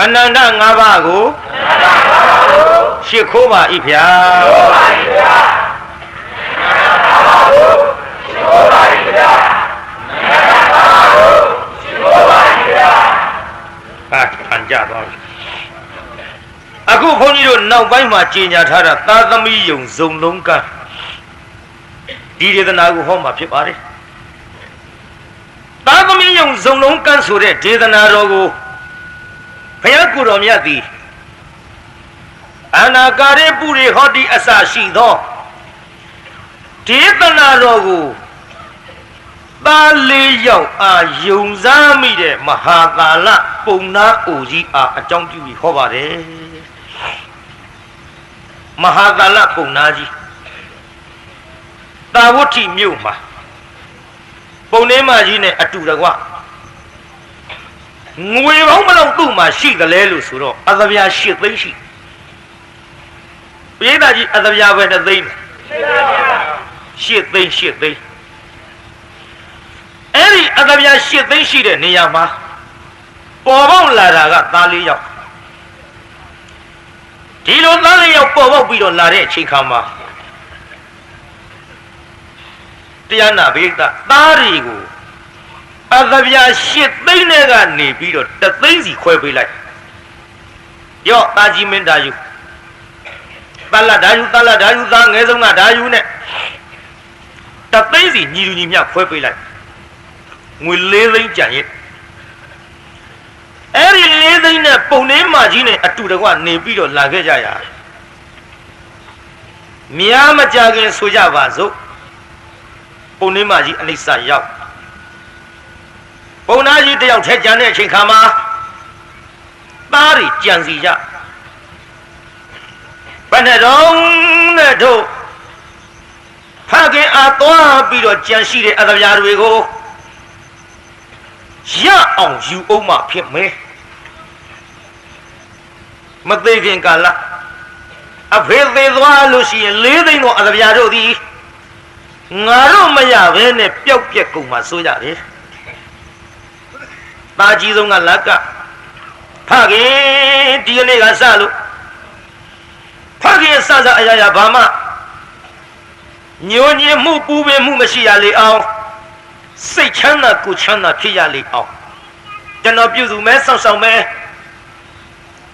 အနန္တ၅ပါးကိုရှစ်ခိုးပါ၏ဗျာခံကြသွားပြီအခုဘုန်းကြီးတို့နောက်ပိုင်းမှာကြေညာထားတာသာသမီယုံဇုံလုံးကဒီဒေသနာကိုဟောမှာဖြစ်ပါတယ်သာသမီယုံဇုံလုံးကဆိုတဲ့ဒေသနာတော်ကိုဘုရားကိုယ်တော်မြတ်သည်အနာကာရေပုရိဟောတိအစရှိသောဒေသနာတော်ကိုသားလေးယောက်အားယုံစားမိတဲ့မဟာကာလပုံနာအိုကြီးအားအကြောင်းပြုပြီးဟောပါတယ်မဟာကာလပုံနာကြီးတာဝတိမြို့မှာပုံနေမကြီးနဲ့အတူတကွငွေပေါင်းမလောက်သူ့မှာရှိတယ်လဲလို့ဆိုတော့အသဗျာ၈သိန်းရှိပိဋကကြီးအသဗျာပဲတစ်သိန်း၈သိန်းအဲ့ဒီအသဗျာ၈သိန်းရှိတဲ့နေရာမှာပေါ်ပေါက်လာတာကသားလေးယောက်ဒီလိုသားလေးယောက်ပေါ်ပေါက်ပြီးတော့လာတဲ့အချိန်ခါမှာတရားနာပိဋကသားတွေကိုအသဗျာ၈သိန်းနဲ့ကနေပြီးတော့တစ်သိန်းစီခွဲပေးလိုက်ရော့တာကြီးမင်းတာယူတလဒါယူသားငယ်ဆုံးကဒါယူနဲ့တစ်သိန်းစီညီလူညီမျှခွဲပေးလိုက်ငွေ၄သိန်းကြံရဲ့အဲ့ဒီ၄သိန်းနဲ့ပုံနေမကြီးနဲ့အတူတကွနေပြီးတော့လာခဲ့ကြရများမကြခင်ဆိုကြပါစို့ပုံနေမကြီးအနိစ္စရောက်ပုံနာကြီးတယောက်ထက်ကြံတဲ့အချိန်ခါမှာသားတွေကြံစီကြဘယ်နဲ့တော့နဲ့တို့ဖခင်အားသွားပြီးတော့ကြံရှိတဲ့အသဗျာတွေကိုရအောင်ယူအောင်မှဖြစ်မယ်မသေးခင်ကာလအဖေသေးသွားလို့ရှိရင်၄သိန်းတော့အသဗျာတို့သည်ငါတို့မရဘဲနဲ့ပျောက်ပြက်ကုန်မှဆိုရတယ်တာကြီးဆုံးကလက်ကဖခင်ဒီကနေ့ကစလို့ဖခင်စစအရာရာဘာမှညိုညင်မှုပူပင်မှုမရှိရလေအောင်စိတ်ချမ်းသာကိုချမ်းသာဖြစ်ရလေအောင်ကျွန်တော်ပြုစုမဲစောင့်ရှောက်မဲ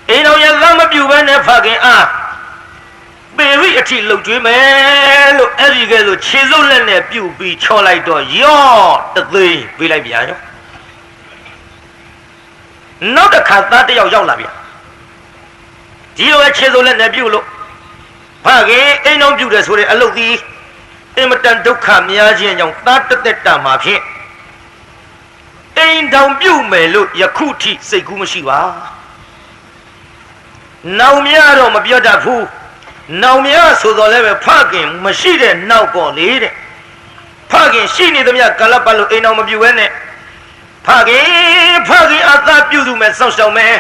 အိမ်တော်ရသမပြုဘဲနဲ့ဖခင်အားပေရိအထိလှုပ်ကြွေးမယ်လို့အဲ့ဒီကဲလို့ခြေစုပ်လက်နဲ့ပြုတ်ပြီးချောလိုက်တော့ရော့တသိန်းပေးလိုက်ပြန်ရောနောက်တစ်ခါသားတစ်ယောက်ရောက်လာပြန်ဒီလိုပဲခြေစုပ်လက်နဲ့ပြုတ်လို့ဖခင်အိမ်တော်ပြုတ်တယ်ဆိုတဲ့အလုပ်သည်အင်မတန်ဒုက္ခများခြင်းကြောင့်သားတက်တက်တာမှာဖြင့်အိမ်တောင်ပြုတ်မယ်လို့ယခုထိစိတ်ကူးမရှိပါနောင်များတော့မပြောတတ်ဘူးနောင်များဆိုတော့လည်းပဲဖခင်မရှိတဲ့နောက်ပေါ်လေတဲ့ဖခင်ရှိနေသမျှကာလပတ်လို့အိမ်တော်မပြုတ်ဘဲနဲ့ဖခင်အသာပြုစုမယ်စောင့်ရှောက်မယ်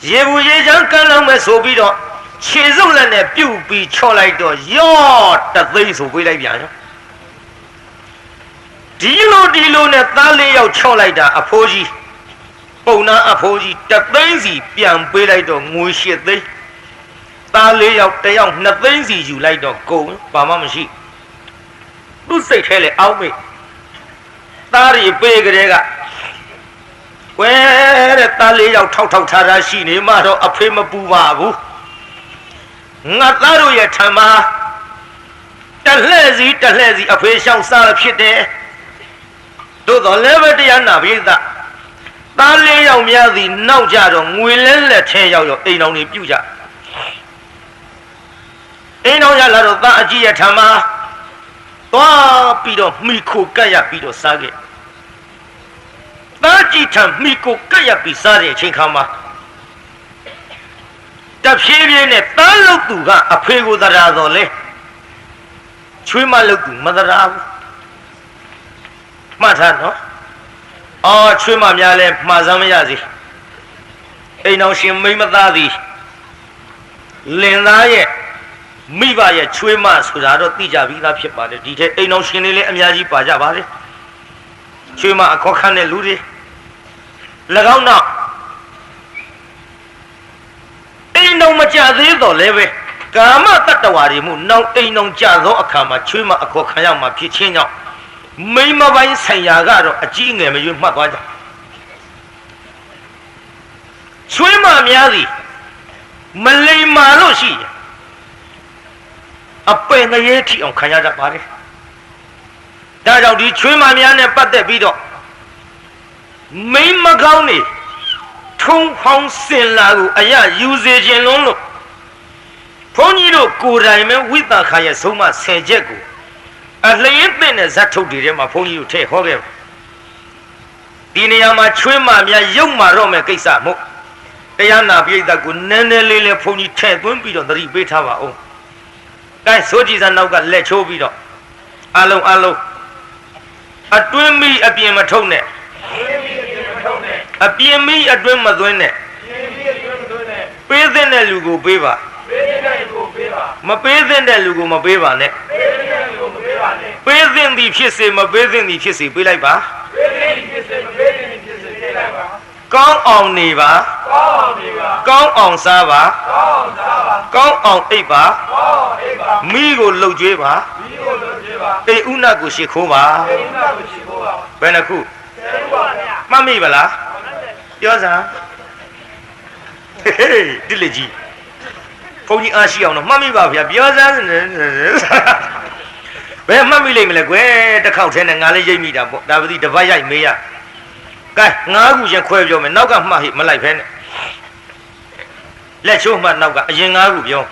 ရေဘူးရေချမ်းကမ်းလောင်းမယ်ဆိုပြီးတော့ခြေစုပ်လက်နဲ့ပြုတ်ပြီးချော့လိုက်တော့ရော့တသိန်းဆိုပေးလိုက်ပြန်ရောဒီလိုနဲ့သားလေးယောက်ချော့လိုက်တာအဖိုးကြီးပုံနာအဖိုးကြီးတသိန်းစီပြန်ပေးလိုက်တော့ငွေ၈သိန်းသားလေးယောက်တယောက်2သိန်းစီယူလိုက်တော့ကုန်ဘာမှမရှိသူ့စိတ်ထဲလေအောက်မေ့သားရီပေးကြတဲ့ကဝဲတဲ့သားလေးယောက်ထောက်ထားတာရှိနေမှတော့အဖေမပူပါဘူးငါသားတို့ရဲ့ထံမှာတလှဲ့စီအဖေရှောင်းစားဖြစ်တယ်တို့တော်လည်းပဲတရားနာပိသသားလေးယောက်များသည်နောက်ကြတော့ငွေလဲလက်ထဲရောက်ရောအိမ်တော်တွေပြုတ်ကြအိမ်တော်ရလာတော့သားအကြီးရဲ့ထံမှာသွားပြီးတော့မိခိုကပ်ရပြီးတော့စားခဲ့သားကြီးထံမိခိုကပ်ရပြီးစားတဲ့အချိန်ခါမှာတဖြည်းဖြည်းနဲ့သားလုတ်သူကအဖေကိုသရာတော်လဲချွေးမလုတ်သူမသရာဘူးမှတ်ထားနော်အော်ချွေးမများလဲမှားစမ်းမရစီအိမ်တော်ရှင်မိမသားသည်လင်သားရဲ့မိဘရဲ့ချွေးမဆိုတာတော့သိကြပြီးသားဖြစ်ပါတယ်ဒီထက်အိမ်တော်ရှင်တွေလည်းအများကြီးပါကြပါလေချွေးမအခေါ်ခန့်တဲ့လူတွေ၎င်းနောက် မ်တော်မကြသေးတော့လဲပဲကာမတတ္တဝါတွေမှုနောက်အိမ်တော်ကြသောအခါမှာချွေးမအခေါ်ခံရမှာဖြစ်ချင်းကြောင့်မိမပိုင်းဆိုင်ရာကတော့အကြီးငယ်မရွေးမှတ်သွားကြချွေးမများသည်မလိမ္မာလို့ရှိရင်အပင်ငရဲထီအောင်ခံရကြပါလေဒါကြောင့်ဒီချွေးမများနဲ့ပတ်သက်ပြီးတော့မိမကောင်းနေထုံဖောင်းစင်လာကိုအရာယူစေခြင်းလုံးလို့ဘုန်းကြီးတို့ကိုယ်တိုင်ပဲဝိသခာရဲ့ဆုံးမ10ချက်ကိုအလျင်းသင့်တဲ့ဇတ်ထုတ်တွေထဲမှာဘုန်းကြီးတို့ထည့်ဟောခဲ့ဒီနေရာမှာချွေးမများရုပ်မာတော့မယ်ကိစ္စမဟုတ်တရားနာပိဋကကိုနည်းနည်းလေးလေးဘုန်းကြီးထည့်သွင်းပြီးတော့သတိပေးထားပါဦး။အဲဆိုကြည်စံနောက်ကလက်ချိုးပြီးတော့အလုံးအတွင်းမိအပြင်မထုတ်နဲ့အပြင်မိအတွင်းမသွင်းနဲ့ပေးသင့်တဲ့လူကိုပေးပါမပေးသင့်တဲ့လူကိုမပေးပါနဲ့ပေးသင့်သည်ဖြစ်စေမပေးသင့်သည်ဖြစ်စေပေးလိုက်ပါကောင်းအောင်နေပါကောင်းအောင်စားပါကောင်းအောင်အိပ်ပါမိကိုလှုပ်ကြွေးပါအိဥနကိုရှ िख ိုးပါဘယ်နှခုမှတ်မိပါလားပြောစမ်းဒီလေကြီးဘုန်းကြီးအားရှိအောင်တော့မှတ်မိပါဗျာပြောစမ်းဘယ်မှတ်မိလိမ့်မလဲကွယ်တစ်ခေါက်ထဲနဲ့ငါလည်းရိပ်မိတာပေါ့ဒါပတိတပတ်ရိုက်မေးရကဲ9ခုချင်းခွဲပြောမယ်နောက်ကမှတ်ဟိမလိုက်ဖဲနဲ့လက်ချိုးမှတ်နောက်ကအရင်9ခုပြော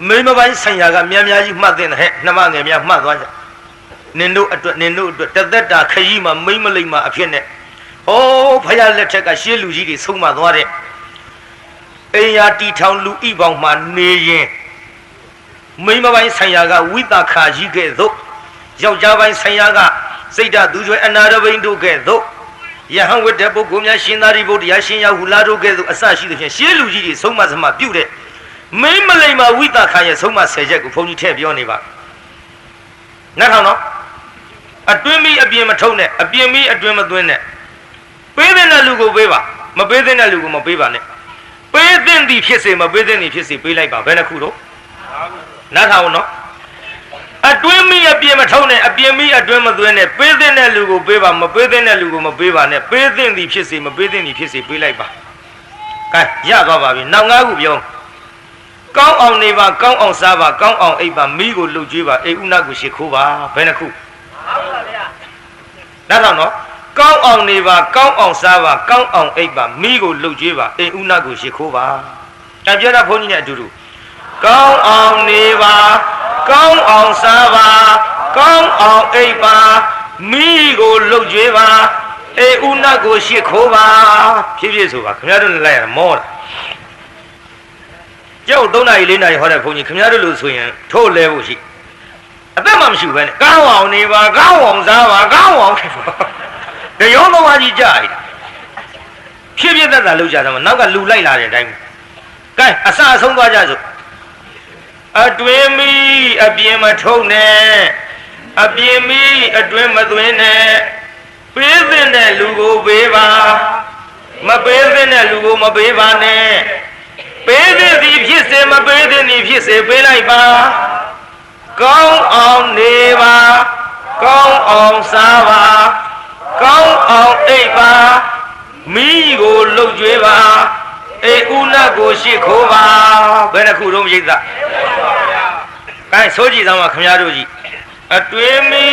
မိမပိုင်းဆိုင်ရာကများများကြီးမှတ်တဲ့ဟဲ့နှမငယ်များမှတ်သွားကြနင်တို့အတွက်တသက်တာခရီးမှာမိမလိမ့်မှာအဖြစ်နဲ့ဟောဖယားလက်ထက်ကရှေးလူကြီးတွေဆုံးမသွားတဲ့အိမ်ယာတီထောင်လူဤပေါင်းမှာနေရင်မိမပိုင်းဆိုင်ရာကဝိသခာကြီးကဲ့သို့ယောက်ျားပိုင်းဆိုင်ရာကစိတ်ဓာတ်သူကျွဲအနာရဘိန်တို့ကဲ့သို့ယဟန်ဝတ္တပုဂ္ဂိုလ်များရှင်သာရိပုတ္တရာရှင်ယာဟုလာတို့ကဲ့သို့အစရှိသဖြင့်ရှေးလူကြီးတွေဆုံးမစမပြုတဲ့မိမလိမ္မာဝိသခာရဲ့ဆုံးမ10ချက်ကိုဘုန်းကြီးထည့်ပြောနေပါငါထောင်တော့အတွင်းမိအပြင်မထုံးနဲ့အပြင်မိအတွင်းမသွင်းနဲ့ပေးတဲ့လူကိုပေးပါမပေးတဲ့လူကိုမပေးပါနဲ့ပေးတဲ့သည်ဖြစ်စေမပေးတဲ့သည်ဖြစ်စေပေးလိုက်ပါဘယ်နှခုတော့နားထောင်နော်အတွင်းမိအပြင်မထုံးနဲ့အပြင်မိအတွင်းမသွင်းနဲ့ပေးတဲ့လူကိုပေးပါမပေးတဲ့လူကိုမပေးပါနဲ့ပေးတဲ့သည်ဖြစ်စေမပေးတဲ့သည်ဖြစ်စေပေးလိုက်ပါကဲရသွားပါပြီနောက်9ခုပြောကောင်းအောင်နေပါကောင်းအောင်စားပါကောင်းအောင်အိပ်ပါမိကိုလှုပ်ကြွေးပါအိဥနကိုရှ िख ိုးပါဘယ်နှခုဟုတ်ပါဗျာနားထောင်နော်ကောင်းအောင်နေပါကောင်းအောင်စားပါကောင်းအောင်အိပ်ပါမိကိုလှုပ်ကြွေးပါအိဥနကိုရှ िख ိုးပါတပြောတာဘုန်းကြီးနဲ့အတူတူကောင်းအောင်နေပါကောင်းအောင်စားပါကောင်းအောင်အိပ်ပါမိကိုလှုပ်ကြွေးပါအိဥနကိုရှ िख ိုးပါဖြည်းဖြည်းဆိုပါခင်ဗျားတို့လည်းလိုက်ရမောတာကျောက်3နာရီ4နာရီဟောတဲ့ဘုန်းကြီးခင်ဗျားတို့လို့ဆိုရင်ထို့လဲဖို့ရှိအသက်မှမရှိပဲနဲ့ကောင်းအောင်နေပါကောင်းအောင်စားပါကောင်းအောင်တရောသမားကြီးကြာပြီဖြည်းဖြည်းသက်သာလုပ်ကြတယ်မနောက်ကလူလိုက်လာတဲ့အတိုင်းကဲအစအဆုံးသွားကြစို့အတွင်းမီအပြင်မထုံနဲ့အပြင်မီအတွင်းမသွင်းနဲ့ပေးတဲ့လူကိုပေးပါမပေးတဲ့လူကိုမပေးပါနဲ့ပေးသည်ဖြစ်စေမပေးသည်ဖြစ်စေပေးလိုက်ပါကောင်းအောင်နေပါကောင်းအောင်စားပါကောင်းအောင်အိပ်ပါမိကိုလှုပ်ကြွေးပါအိဥနကိုရှ िख ိုးပါဘယ်နှခုတော့ရိပ်သားကဲဆိုကြည့်သမ်းပါခင်ဗျားတို့ကြီးအတွင်းမိ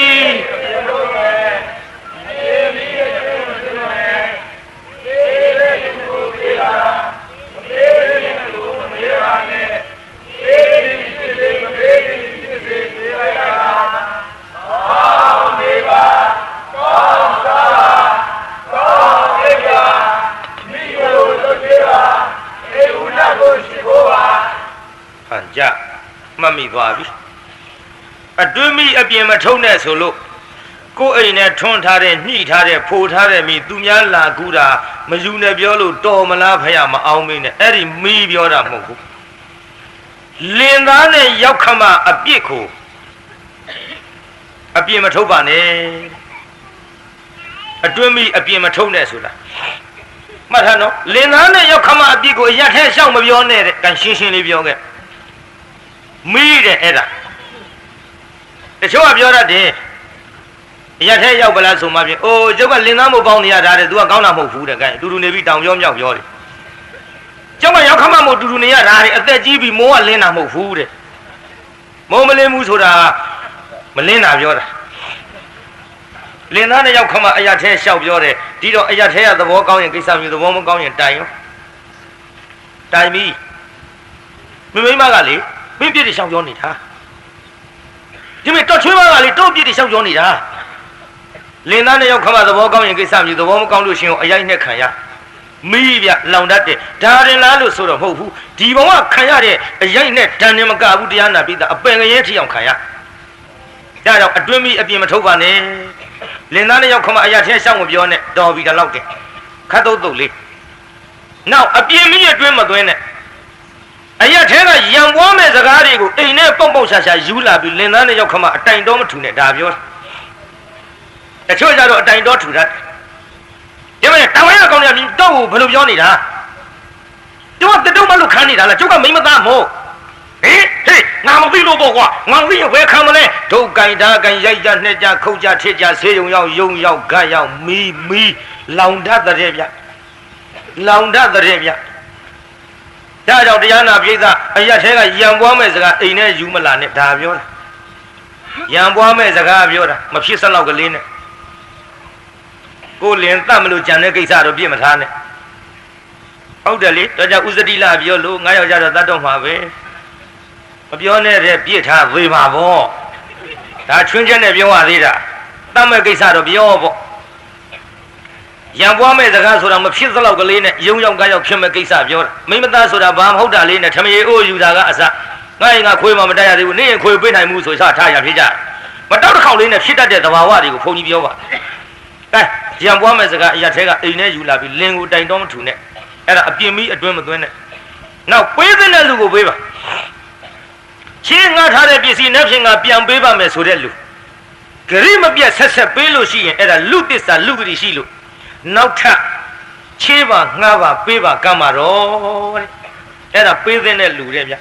ကြမှတ်မိသွားပြီအတွင်းမိအပြင်မထုံးနဲ့ဆိုလို့ကိုယ်အိမ်နဲ့ထွန်းထားတဲ့ညှိထားတဲ့ဖိုထားတဲ့မိသူများလာကူတာမယူနဲ့ပြောလို့တော်မလားဖယားမအောင်မင်းနဲ့အဲ့ဒီမိပြောတာမဟုတ်ဘူးလင်သားနဲ့ရောက်ခမအပြစ်ကိုအပြင်မထုတ်ပါနဲ့အတွင်းမိအပြင်မထုံးနဲ့ဆိုတာမ မှတ်ထားနော်လင်သားနဲ့ရောက်ခမအပြစ်ကိုရက်ထဲရှောက်မပြောနဲ့တဲ့ကန်ရှင်းရှင်းလေးပြောခဲ့မိတဲ့အဲ့ဒါတချို့ကပြောတတ်တယ်ရက်ထဲရောက်ပလားဆိုမှပြင်အိုးကျုပ်ကလင်သားမို့ပေါင်းနေရတာတဲ့ तू ကကောင်းတာမဟုတ်ဘူးတဲ့ကန်အတူတူနေပြီးတောင်ပြောမြောက်ပြောတယ်ကျုပ်ကရောက်ခမမို့အတူတူနေရတာတဲ့အသက်ကြီးပြီးမိုးကလင်းတာမဟုတ်ဘူးတဲ့မိုးမလင်းဘူးဆိုတာမလင်းတာပြောတာလင်သားနဲ့ရောက်ခမအရာထဲလျှောက်ပြောတယ်ဒီတော့အရာထဲကသဘောကောင်းရင်ကိစ္စမျိုးသဘောမကောင်းရင်တိုင်ရောတိုင်ပြီမိမကလေမင်းပြည့်တလျှောက်ပြောနေတာဒီမဲ့တော့ချွေးမကလေတော့ပြည့်တလျှောက်ပြောနေတာလင်သားနဲ့ရောက်ခမသဘောကောင်းရင်ကိစ္စမျိုးသဘောမကောင်းလို့ရှင်အရိုက်နဲ့ခံရမိပြလောင်တတ်တယ်ဒါရင်လားလို့ဆိုတော့မဟုတ်ဘူးဒီဘဝခံရတဲ့အရိုက်နဲ့ဒဏ်နဲ့မကဘူးတရားနာပြီးသားအပင်ငရဲထီအောင်ခံရဒါကြောင့်အတွင်းမိအပြင်မထုတ်ပါနဲ့လင်သားနဲ့ရောက်ခမအရာထဲရှောက်မပြောနဲ့တော်ပြီဒါလောက်တယ်ခတ်တုတ်တုတ်လေးနောက်အပြင်မိအတွင်းမသွင်းနဲ့အရာထဲကရံပွားမဲ့စကားတွေကိုအိမ်နဲ့ပေါက်ပေါက်ရှာရှာယူလာပြီးလင်သားနဲ့ရောက်ခမအတိုင်တော်မထူနဲ့ဒါပြောတချို့ကြတော့အတိုင်တော်ထူတတ်ဒီမဲ့တောင်ရကောင်းရမြင်တော့ဘယ်လိုပြောနေတာကျုပ်ကတုံးမလို့ခံနေတာလားကျုပ်ကမိမသားမို့ဟေးငါမသိလို့ပေါ့ကွာငါသိရင်ဘယ်ခံမလဲဒုက္ကိုင်ဓာတ်ကိုင်ရိုက်ကြနှက်ကြခုတ်ကြထစ်ကြဆေးရုံရောက်ယုံရောက်ဂတ်ရောက်မီလောင်တတ်တဲ့ဗျလောင်တတ်တဲ့ဗျဒါကြောင့်တရားနာပိဋကအရာထဲကရံပွားမဲ့စကားအိမ်နဲ့ယူမလာနဲ့ဒါပြောတာရံပွားမဲ့စကားပြောတာမဖြစ်စလောက်ကလေးနဲ့ကိုလင်တတ်မလို့ကြံတဲ့ကိစ္စတော့ပြစ်မထားနဲ့ဟုတ်တယ်လေတော့ကြောင့်ဥစတိလပြောလို့ငါယောက်ျားတော့တတ်တော့မှာပဲမပြောနဲ့တဲ့ပြစ်ထားသေးပါဗောဒါချွင်းချက်နဲ့ပြောရသေးတာတတ်မဲ့ကိစ္စတော့ပြောပေါ့ရံပွားမဲ့စကားဆိုတာမဖြစ်သလောက်ကလေးနဲ့ယုံရောက်ကားရောက်ဖြစ်မဲ့ကိစ္စပြောတာမိမသားဆိုတာဘာမဟုတ်တာလေးနဲ့ထမရေအိုးယူတာကအစငါရင်ငါခွေးမှမတိုက်ရသေးဘူးနေရင်ခွေးပေးနိုင်မှုဆိုစထားရဖြစ်ကြမတောက်တစ်ခေါက်လေးနဲ့ဖြစ်တတ်တဲ့သဘာဝတွေကိုဘုန်းကြီးပြောပါကဲရံပွားမဲ့စကားအရာထဲကအိမ်နဲ့ယူလာပြီးလင်ကိုတိုင်တော့မထူနဲ့အဲ့ဒါအပြင်းပြီးအတွင်းမသွင်းနဲ့နောက်ပေးတဲ့လူကိုပေးပါချင်းငါထားတဲ့ပစ္စည်းနဲ့ဖြင့်ငါပြန်ပေးပါမယ်ဆိုတဲ့လူဂရိမပြတ်ဆက်ပေးလို့ရှိရင်အဲ့ဒါလူတစ္ဆာလူဂရိရှိလို့နောက်ထပ်ချေးပါငှားပါပေးပါကမ်းပါတော့တဲ့အဲ့ဒါပေးတဲ့လူတဲ့ဗျ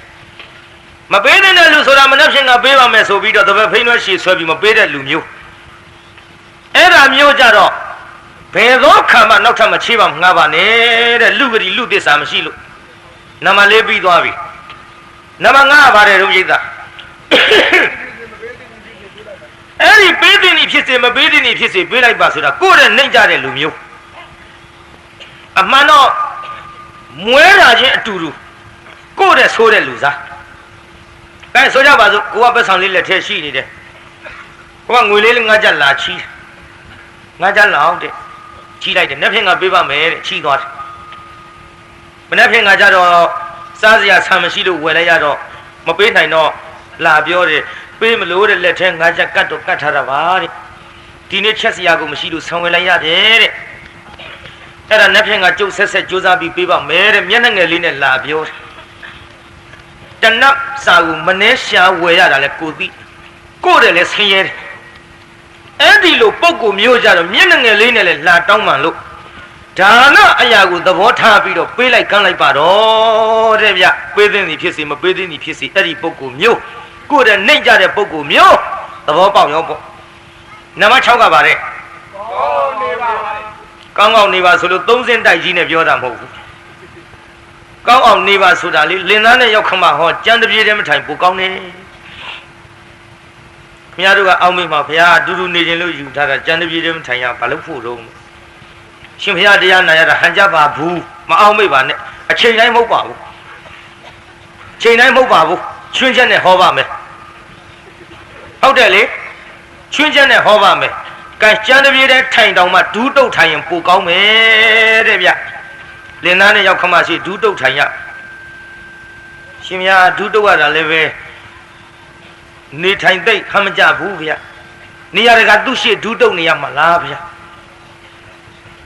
မပေးတဲ့လူဆိုတာမနှက်ဖြင့်ငါပေးပါမယ်ဆိုပြီးတော့တပည့်ဖိနှွှဲရှည်ဆွဲပြီးမပေးတဲ့လူမျိုးအဲ့ဒါမျိုးကြတော့ဘယ်သောခံမှနောက်ထပ်မချေးပါငှားပါနဲ့တဲ့လူဂရိလူတစ္ဆာမရှိလို့နံပါတ်၄ပြီးသွားပြီနံပါတ်5ပါတယ်တို့ပြိဿအဲ့ဒီပေးတဲ့နေဖြစ်စေမပေးတဲ့နေဖြစ်စေပေးလိုက်ပါဆိုတာကိုယ့်ရဲ့နှိမ့်ကြတဲ့လူမျိုးအမှန်တော့မွဲတာချင်းအတူတူကိုယ့်ရဲ့ဆိုးတဲ့လူစားအဲဆိုကြပါစို့ကိုကပတ်ဆောင်လေးလက်ထဲရှိနေတယ်ကိုကငွေလေးငါးကြလာချီးငါးကြလောက်တဲ့ချီးလိုက်တယ်နှစ်ဖြင့်ငါပေးပါမယ်တဲ့ချီးသွားတယ်မနေ့ဖြင့်ငါကြတော့စားစရာဆံမရှိလို့ဝယ်လိုက်ရတော့မပေးနိုင်တော့လာပြောတယ်ပေးမလို့တဲ့လက်ထဲငါးချက်ကတ်တော့ကတ်ထားတာပါတဲ့ဒီနေ့ချက်စရာကိုမရှိလို့ဆံဝယ်လိုက်ရတယ်တဲ့အဲ့ဒါနှစ်ဖြင့်ငါကျုပ်ဆက်ကြိုးစားပြီးပေးပါမယ်တဲ့မျက်နှာငယ်လေးနဲ့လာပြောတယ်တနပ်စာကိုမနှဲရှာဝယ်ရတာလဲကိုသိကိုတယ်လဲဆင်းရဲတယ်အဲ့ဒီလိုပုံကိုမျိုးကြတော့မျက်နှာငယ်လေးနဲ့လဲလာတောင်းမှန်လို့ဒါနအရာကိုသဘောထားပြီးတော့ပေးလိုက်ကမ်းလိုက်ပါတော့တဲ့ဗျပေးသင့်သည်ဖြစ်စေမပေးသင့်သည်ဖြစ်စေအဲ့ဒီပုဂ္ဂိုလ်မျိုးကိုယ်တည်းနှိမ့်ကြတဲ့ပုဂ္ဂိုလ်မျိုးသဘောပေါက်ရောပေါ့နံပါတ်6ကပါတဲ့ကောင်းအောင်နေပါဆိုလို့3စင်းတိုက်ကြီးနဲ့ပြောတာမဟုတ်ဘူးကောင်းအောင်နေပါဆိုတာလေလင်သားနဲ့ရောက်ခမဟောကြံတပြေတည်းမထိုင်ပိုကောင်းနေခင်ဗျားတို့ကအောက်မေ့မှာဘုရားအတူတူနေခြင်းလို့ယူထားတာကြံတပြေတည်းမထိုင်ရဘာလို့ဖို့တော့ရှင်ဘုရားတရားနာရတာဟန်ကြပါဘူးမအောင်မေ့ပါနဲ့အချိန်တိုင်းမဟုတ်ပါဘူးချိန်တိုင်းမဟုတ်ပါဘူးချွင်းချက်နဲ့ဟောပါမယ်ဟုတ်တယ်လေချွင်းချက်နဲ့ဟောပါမယ်ကဲကျန်တပြေတဲ့ထိုင်တောင်မှဒူးတုတ်ထိုင်ရင်ပိုကောင်းမယ်တဲ့ဗျလင်သားနဲ့ရောက်ခမရှိဒူးတုတ်ထိုင်ရရှင်ဘုရားဒူးတုတ်ရတာလည်းပဲနေထိုင်သိခမကြဘူးဗျနေရာကသူ့ရှေ့ဒူးတုတ်နေရမှာလားဗျ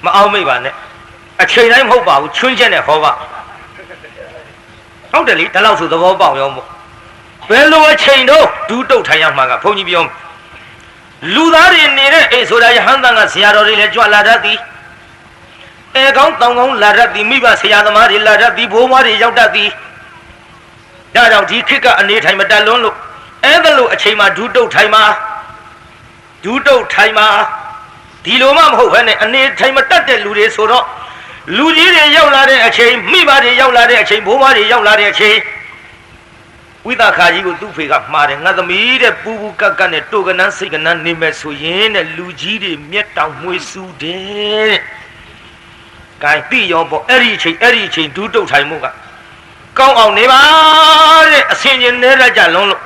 မအောင်မိတ်ပါနဲ့အချိန်တိုင်းမဟုတ်ပါဘူးချွင်းချက်နဲ့ဟောပါဟုတ်တယ်လေဒါလောက်ဆိုသဘောပေါက်ရောမို့ဘယ်လိုအချိန်တော့ဒူးတုတ်ထိုင်ရမှာကဘုန်းကြီးပြောလူသားတွေနေတဲ့အိမ်ဆိုတာယဟန်တန်ကဆရာတော်တွေလည်းကြွလာတတ်သည် ကောင်းတောင်ကောင်းလာတတ်သည်မိဘဆရာသမားတွေလာတတ်သည်ဘိုးမတွေရောက်တတ်သည်ဒါကြောင့်ဒီခေတ်ကအနေထိုင်မတက်လွန်းလို့အဲ့ဒါလို့အချိန်မှာဒုတုတ်ထိုင်မှာဒီလိုမှမဟုတ်ဘဲနဲ့အနေထိုင်မတက်တဲ့လူတွေဆိုတော့လူကြီးတွေရောက်လာတဲ့အချိန်မိဘတွေရောက်လာတဲ့အချိန်ဘိုးမတွေရောက်လာတဲ့အချိန်ဝိသခာကြီးကိုသူ့ဖေကမှားတယ်ငါသမီးတဲ့ပူပူကက်ကနဲ့တိုကနန်းစိတ်ကနန်းနေမဲ့ဆိုရင်တဲ့လူကြီးတွေမျက်တောင်မွှေးစူးတယ်တဲ့။ဂိုင်းတိရောပေါ့အဲ့ဒီအချိန်ဒူးတုတ်ထိုင်မှုကကောင်းအောင်နေပါတဲ့အစင်ချင်းနဲ့ရကြလုံးလို့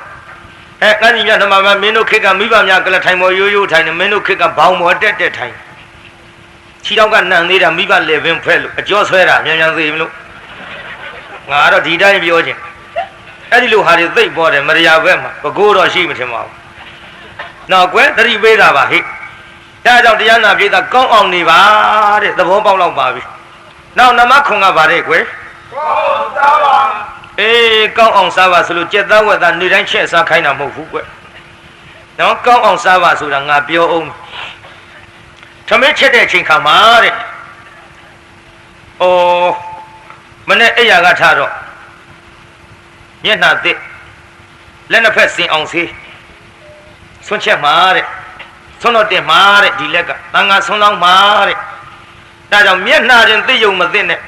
ကန်းကြီးမြတ်ဓမ္မမမင်းတို့ခေတ်ကမိဘများကလထိုင်ပေါ်ရိုးထိုင်နေမင်းတို့ခေတ်ကဘောင်ပေါ်တက်ထိုင်ခြေထောက်ကနံသေးတာမိဘလေပင်ဖဲလို့အကျော်ဆွဲတာမြန်သေးမလို့ငါတော့ဒီတိုင်းပြောခြင်းအဲ့ဒီလိုဟာတွေသိပ်ပေါ်တယ်မရဘက်မှာပကိုးတော့ရှိမထင်ပါဘူး။နောက်ကွယ်သတိပေးတာပါဟိ။ဒါကြောင့်တရားနာပြေတာကောင်းအောင်နေပါတဲ့သဘောပေါက်တော့ပါပြီ။နောက်နမခွန်ကပါတဲ့ကွယ်။ကောင်းအောင်စားပါ။ကောင်းအောင်စားပါဆိုလို့ကြက်သားဝက်သားနေတိုင်းချက်စားခိုင်းတာမဟုတ်ဘူးကွယ်။နော်ကောင်းအောင်စားပါဆိုတာငါပြောအောင်။သမင်းချက်တဲ့အချိန်ခါမှာတဲ့။မနေ့အိယာကထားတော့မျက်နှာသစ်လက်နှစ်ဖက်စင်အောင်စေးဆွန့်ချက်မှာတဲ့ဆွန့်တော့တင်မှာတဲ့ဒီလက်ကတန်ခါဆွန့်လောင်းမှာတဲ့ဒါကြောင့်မျက်နှာတင်သိယုံမသိနဲ့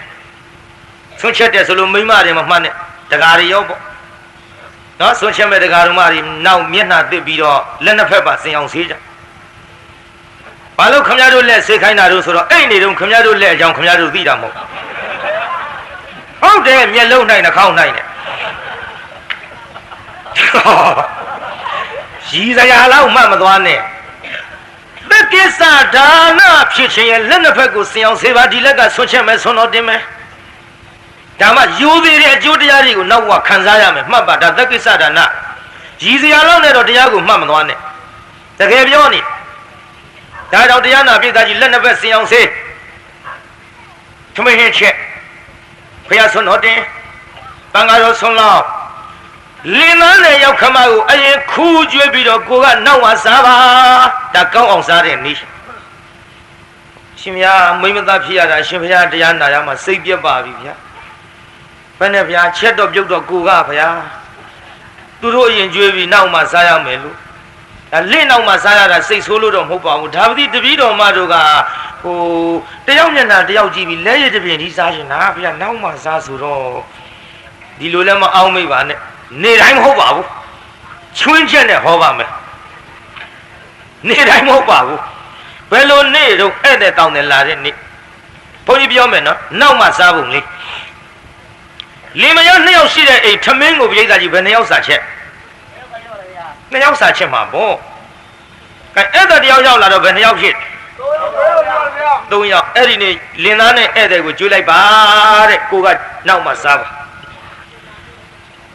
ဆွန့်ချက်တယ်ဆိုလို့မိမတွေမမှတ်နဲ့တကားတွေရောပေါ့နော်ဆွန့်ချက်မဲ့တကားတော်မတွေနောက်မျက်နှာသစ်ပြီးတော့လက်နှစ်ဖက်ပါစင်အောင်စေးကြဘာလို့ခမရတို့လက်စေးခိုင်းတာတို့ဆိုတော့အဲ့နေတုန်းခမရတို့လက်အကြောင်းခမရတို့သိတာမဟုတ်ဟုတ်တယ်မျက်လုံးနိုင်နှာခေါင်းနိုင်တယ်ရည်စရာလောက်မှမသွားနဲ့သက္ကိစ္စဒါနဖြစ်ခြင်းရဲ့လက်နှစ်ဖက်ကိုဆင်အောင်စေပါဒီလက်ကဆွန့်ချက်မယ်ဆွန့်တော်တင်မယ်ဒါမှယူသေးတဲ့အကျိုးတရားတွေကိုနောက်ဘဝခံစားရမယ်မှတ်ပါဒါသက္ကိစ္စဒါနရည်စရာလောက်နဲ့တော့တရားကိုမှတ်မသွားနဲ့တကယ်ပြောနေဒါကြောင့်တရားနာပိဿကြီးလက်နှစ်ဖက်ဆင်အောင်စေသမင်းဟင်းချက်ဖျားဆွန့်တော်တင်တန်ဃာတော်ဆွန့်လောက်လင်းသားနဲ့ရောက်ခမကိုအရင်ခူးကျွေးပြီးတော့ကိုကနောက်ဝစားပါဒါကောင်းအောင်စားတဲ့နည်းရှင်ဗျာမိမသားဖြစ်ရတာရှင်ဗျာတရားနာရမှာစိတ်ပြက်ပါပြီဗျာဘယ်နဲ့ဗျာချက်တော့ပြုတ်တော့ကိုကဗျာသူတို့အရင်ကျွေးပြီးနောက်မှစားရမယ်လို့ဒါလင့်နောက်မှစားရတာစိတ်ဆိုးလို့တော့မဟုတ်ပါဘူးဒါပတိတပည့်တော်မတို့ကတယောက်မျက်နှာတယောက်ကြည့်ပြီးလက်ရည်တစ်ပြင်ဒီစားရှင်နာဗျာနောက်မှစားဆိုတော့ဒီလိုလည်းမအောင်မိပါနဲ့နေတိုင်းမဟုတ်ပါဘူးချွင်းချက်နဲ့ဟောပါမယ်နေတိုင်းမဟုတ်ပါဘူးဘယ်လိုနေတော့ဧည့်သည်တောင်းတယ်လာတဲ့နေ့ဘုန်းကြီးပြောမယ်နော်နောက်မှစားပုံလေးလင်မယားနှစ်ယောက်ရှိတဲ့အိမ်ထမင်းကိုပြိဿကြီးဘယ်နှစ်ယောက်စားချက်နှစ်ယောက်စားချက်မှာပေါ့ကဲဧည့်သည်တယောက်ရောက်လာတော့ဘယ်နှစ်ယောက်ဖြစ်၃ယောက်အဲ့ဒီနေ့လင်သားနဲ့ဧည့်သည်ကိုကျွေးလိုက်ပါတဲ့ကိုကနောက်မှစားပါ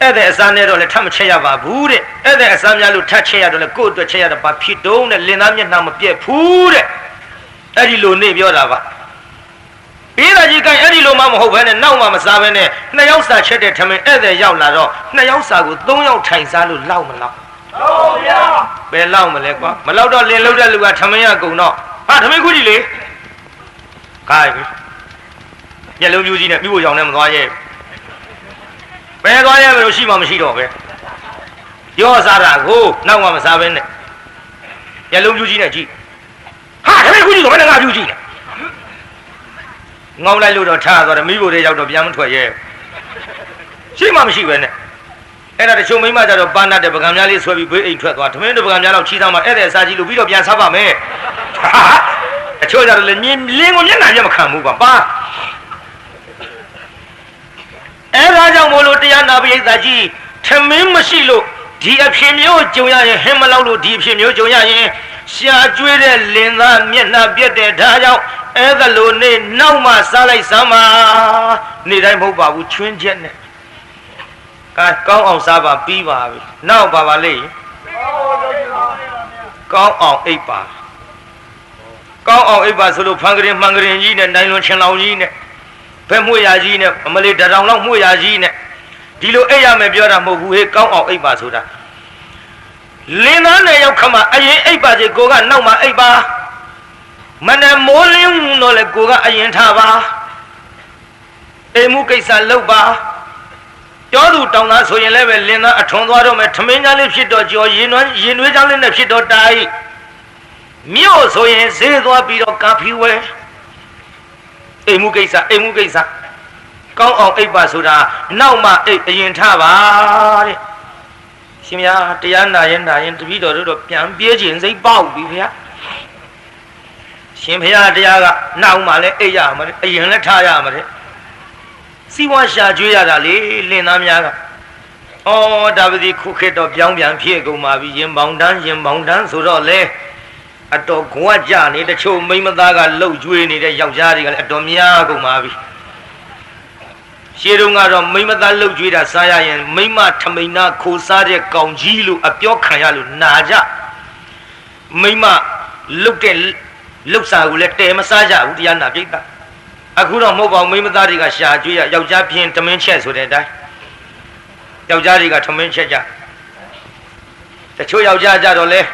အဲ့တဲ့အစားနဲ့တော့လည်းထပ်မချက်ရပါဘူးတဲ့အဲ့တဲ့အစားများလို့ထပ်ချက်ရတော့လည်းကိုယ့်အတွက်ချက်ရတော့ဘာဖြစ်တုံးတဲ့လင်သားမျက်နှာမပြက်ဘူးတဲ့အဲ့ဒီလိုနေပြောတာပါပြီးတာကြီးကအဲ့ဒီလိုမှမဟုတ်ဘဲနဲ့နောက်မှမစားဘဲနဲ့နှစ်ယောက်စာချက်တဲ့ထမင်းဧည့်သည်ရောက်လာတော့နှစ်ယောက်စာကို၃ယောက်ထိုင်စားလို့လောက်မလောက်လောက်ဗျာဘယ်လောက်မလဲကွာမလောက်တော့လင်လောက်တဲ့လူကထမင်းရကုန်တော့ဟာထမင်းခုကြီးလေခိုင်းမျက်လုံးပြူးကြီးနဲ့မြို့ရောင်နဲ့မသွားရဲ့ဘယ်သွားရမလို့ရှိမှမရှိတော့ပဲပြောစားတာကိုနောက်မှမစားဘဲနဲ့မျက်လုံးပြူးကြီးနဲ့ကြည့်ဟာဒါပေမဲ့ခုကြီးကဘယ်နဲ့ငါပြူးကြီးလဲငေါလိုက်လို့တော့ထားသွားတယ်မိဖို့တွေရောက်တော့ပြန်မထွက်ရဲရှိမှမရှိပဲနဲ့အဲ့ဒါတချို့မိမကြတော့ပန်းတတ်တဲ့ပကံများလေးဆွဲပြီးဘေးအိမ်ထွက်သွားထမင်းတို့ပကံများတော့ချီးသားမှဧည့်သည်စားကြည့်လို့ပြီးတော့ပြန်စားပါမယ်အချို့ကြတော့လည်းလင်းကိုမျက်နှာပြမခံဘူးကွာပါအဲ့ဒါကြောင့်မို့လို့တရားနာပိဋကကြီးထမင်းမရှိလို့ဒီအဖြစ်မျိုးကြုံရရင်ဟင်းမလောက်လို့ဒီအဖြစ်မျိုးကြုံရရင်ရှာကျွေးတဲ့လင်သားမျက်နှာပြက်တဲ့ဒါကြောင့်အဲ့ဒါလိုနေနောက်မှစားလိုက်စမ်းပါနေတိုင်းမဟုတ်ပါဘူးချွင်းချက်နဲ့ကောင်းအောင်စားပါပြီးပါပြီနောက်ပါလေကောင်းအောင်အိပ်ပါကောင်းအောင်အိပ်ပါဆိုလို့ဖန်ကရင်မှန်ကရင်ကြီးနဲ့နိုင်လွန်ချင်လောင်ကြီးနဲ့ဘယ်မှုရကြီးနဲ့အမလေးတထောင်လောက်မှုရကြီးနဲ့ဒီလိုအိပ်ရမယ်ပြောတာမဟုတ်ဘူးဟေးကောင်းအောင်အိပ်ပါဆိုတာလင်းသားနဲ့ရောက်ခမအရင်အိပ်ပါစေကိုကနောက်မှအိပ်ပါ မနဲ့မိုးလင်းတော့လေကိုကအရင်ထားပါအိမ်မှုကိစ္စလုပ်ပါကျောသူတောင်းသားဆိုရင်လည်းပဲလင်းသားအထွန်သွားတော့မယ်ထမင်းသားလေးဖြစ်တော့ကြော်ရင်နွေးသားလေးနဲ့ဖြစ်တော့တားမြို့ဆိုရင်ဈေးသွားပြီးတော့ကာဖီဝဲအိမ်မှုကိစ္စကောင်းအောင်အိပ်ပါဆိုတာနောက်မှအိပ်အရင်ထပါတဲ့ရှင်ဗျာတရားနာရင်တပည့်တော်တို့တော့ပြန်ပြေးခြင်းစိတ်ပေါက်ပြီဗျာရှင်ဘုရားတရားကနောက်မှလည်းအိပ်ရမှာလေအရင်လည်းထားရမှာလေစီဝါရှာကျွေးရတာလေလင်းသားများကဩဒါပတိခုခေတ်တော့ပြောင်းပြန်ဖြစ်ကုန်ပါပြီရင်ပေါင်တန်းဆိုတော့လေအတော်ခွာကြနေတချို့မိမသားကလှုပ်ကျွေးနေတဲ့ယောက်ျားတွေကလည်းအတော်များကုန်ပါပြီရှေးတုန်းကတော့မိမသားလှုပ်ကျွေးတာစားရရင်မိမထမိန်နာခိုးစားတဲ့ကောင်ကြီးလို့အပြောခံရလို့နာကြမိမလှုပ်တဲ့လှုပ်စားကိုလည်းတဲမစားကြဘူးတရားနာပြိတ္တာအခုတော့မဟုတ်ပါဘူးမိမသားတွေကရှာကျွေးရယောက်ျားပြင်းထမင်းချက်ဆိုတဲ့အတိုင်းယောက်ျားတွေကထမင်းချက်ကြတချို့ယောက်ျားကြတော့လေတ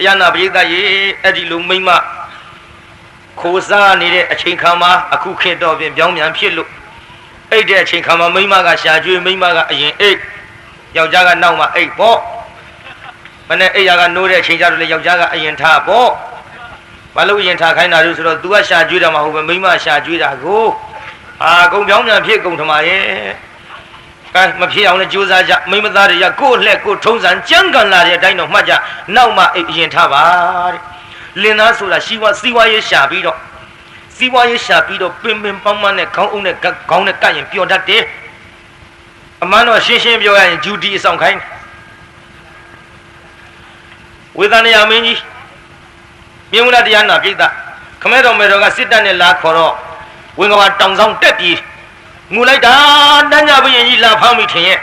ရားနာပရိသတ်ရေအဲ့ဒီလိုမိမခိုးစားနေတဲ့အချိန်ခါမှာအခုခေတ်တော့ပြင်ပြောင်းပြန်ဖြစ်လို့အဲ့တဲ့အချိန်ခါမှာမိမကရှာကျွေးမိမကအရင်အိတ်ယောက်ျားကနောက်မှအိတ်ပေါ့မနဲ့အိတ်ရကနိုးတဲ့အချိန်ကျတော့လေယောက်ျားကအရင်ထားပေါ့ဘာလို့အရင်ထားခိုင်းတာလို့ဆိုတော့ तू ကရှာကျွေးတာမဟုတ်ပဲမိမရှာကျွေးတာကိုကုံပြောင်းပြန်ဖြစ်ကုံထမရဲ့ကဲမဖြစ်အောင်လည်းကြိုးစားကြမိမသားတွေကကိုယ့်လှက်ကိုထုံးစံကြမ်းကန်လာတဲ့အတိုင်းတော့မှတ်ကြနောက်မှအိတ်အရင်ထားပါတဲ့လင်းသားဆိုတာစီဝါရေးရှာပြီးတော့ပင်ပန်းပန်းနဲ့ခေါင်းအုံးနဲ့ခေါင်းနဲ့ကပ်ရင်ပျော်တတ်တယ်အမှန်တော့ရှင်းပြောရရင်ဂျူတီအဆောင်ခိုင်းဝေဒနာမင်းကြီးမြင်းမလားတရားနာပြိတ္တခမဲတော်မေတော်ကစစ်တပ်နဲ့လာခေါ်တော့ဝင်ကဘာတောင်ဆောင်တက်ပြီးငူလိုက်တာတန်းကြဘုရင်ကြီးလာဖမ်းမိထင်ရဲ့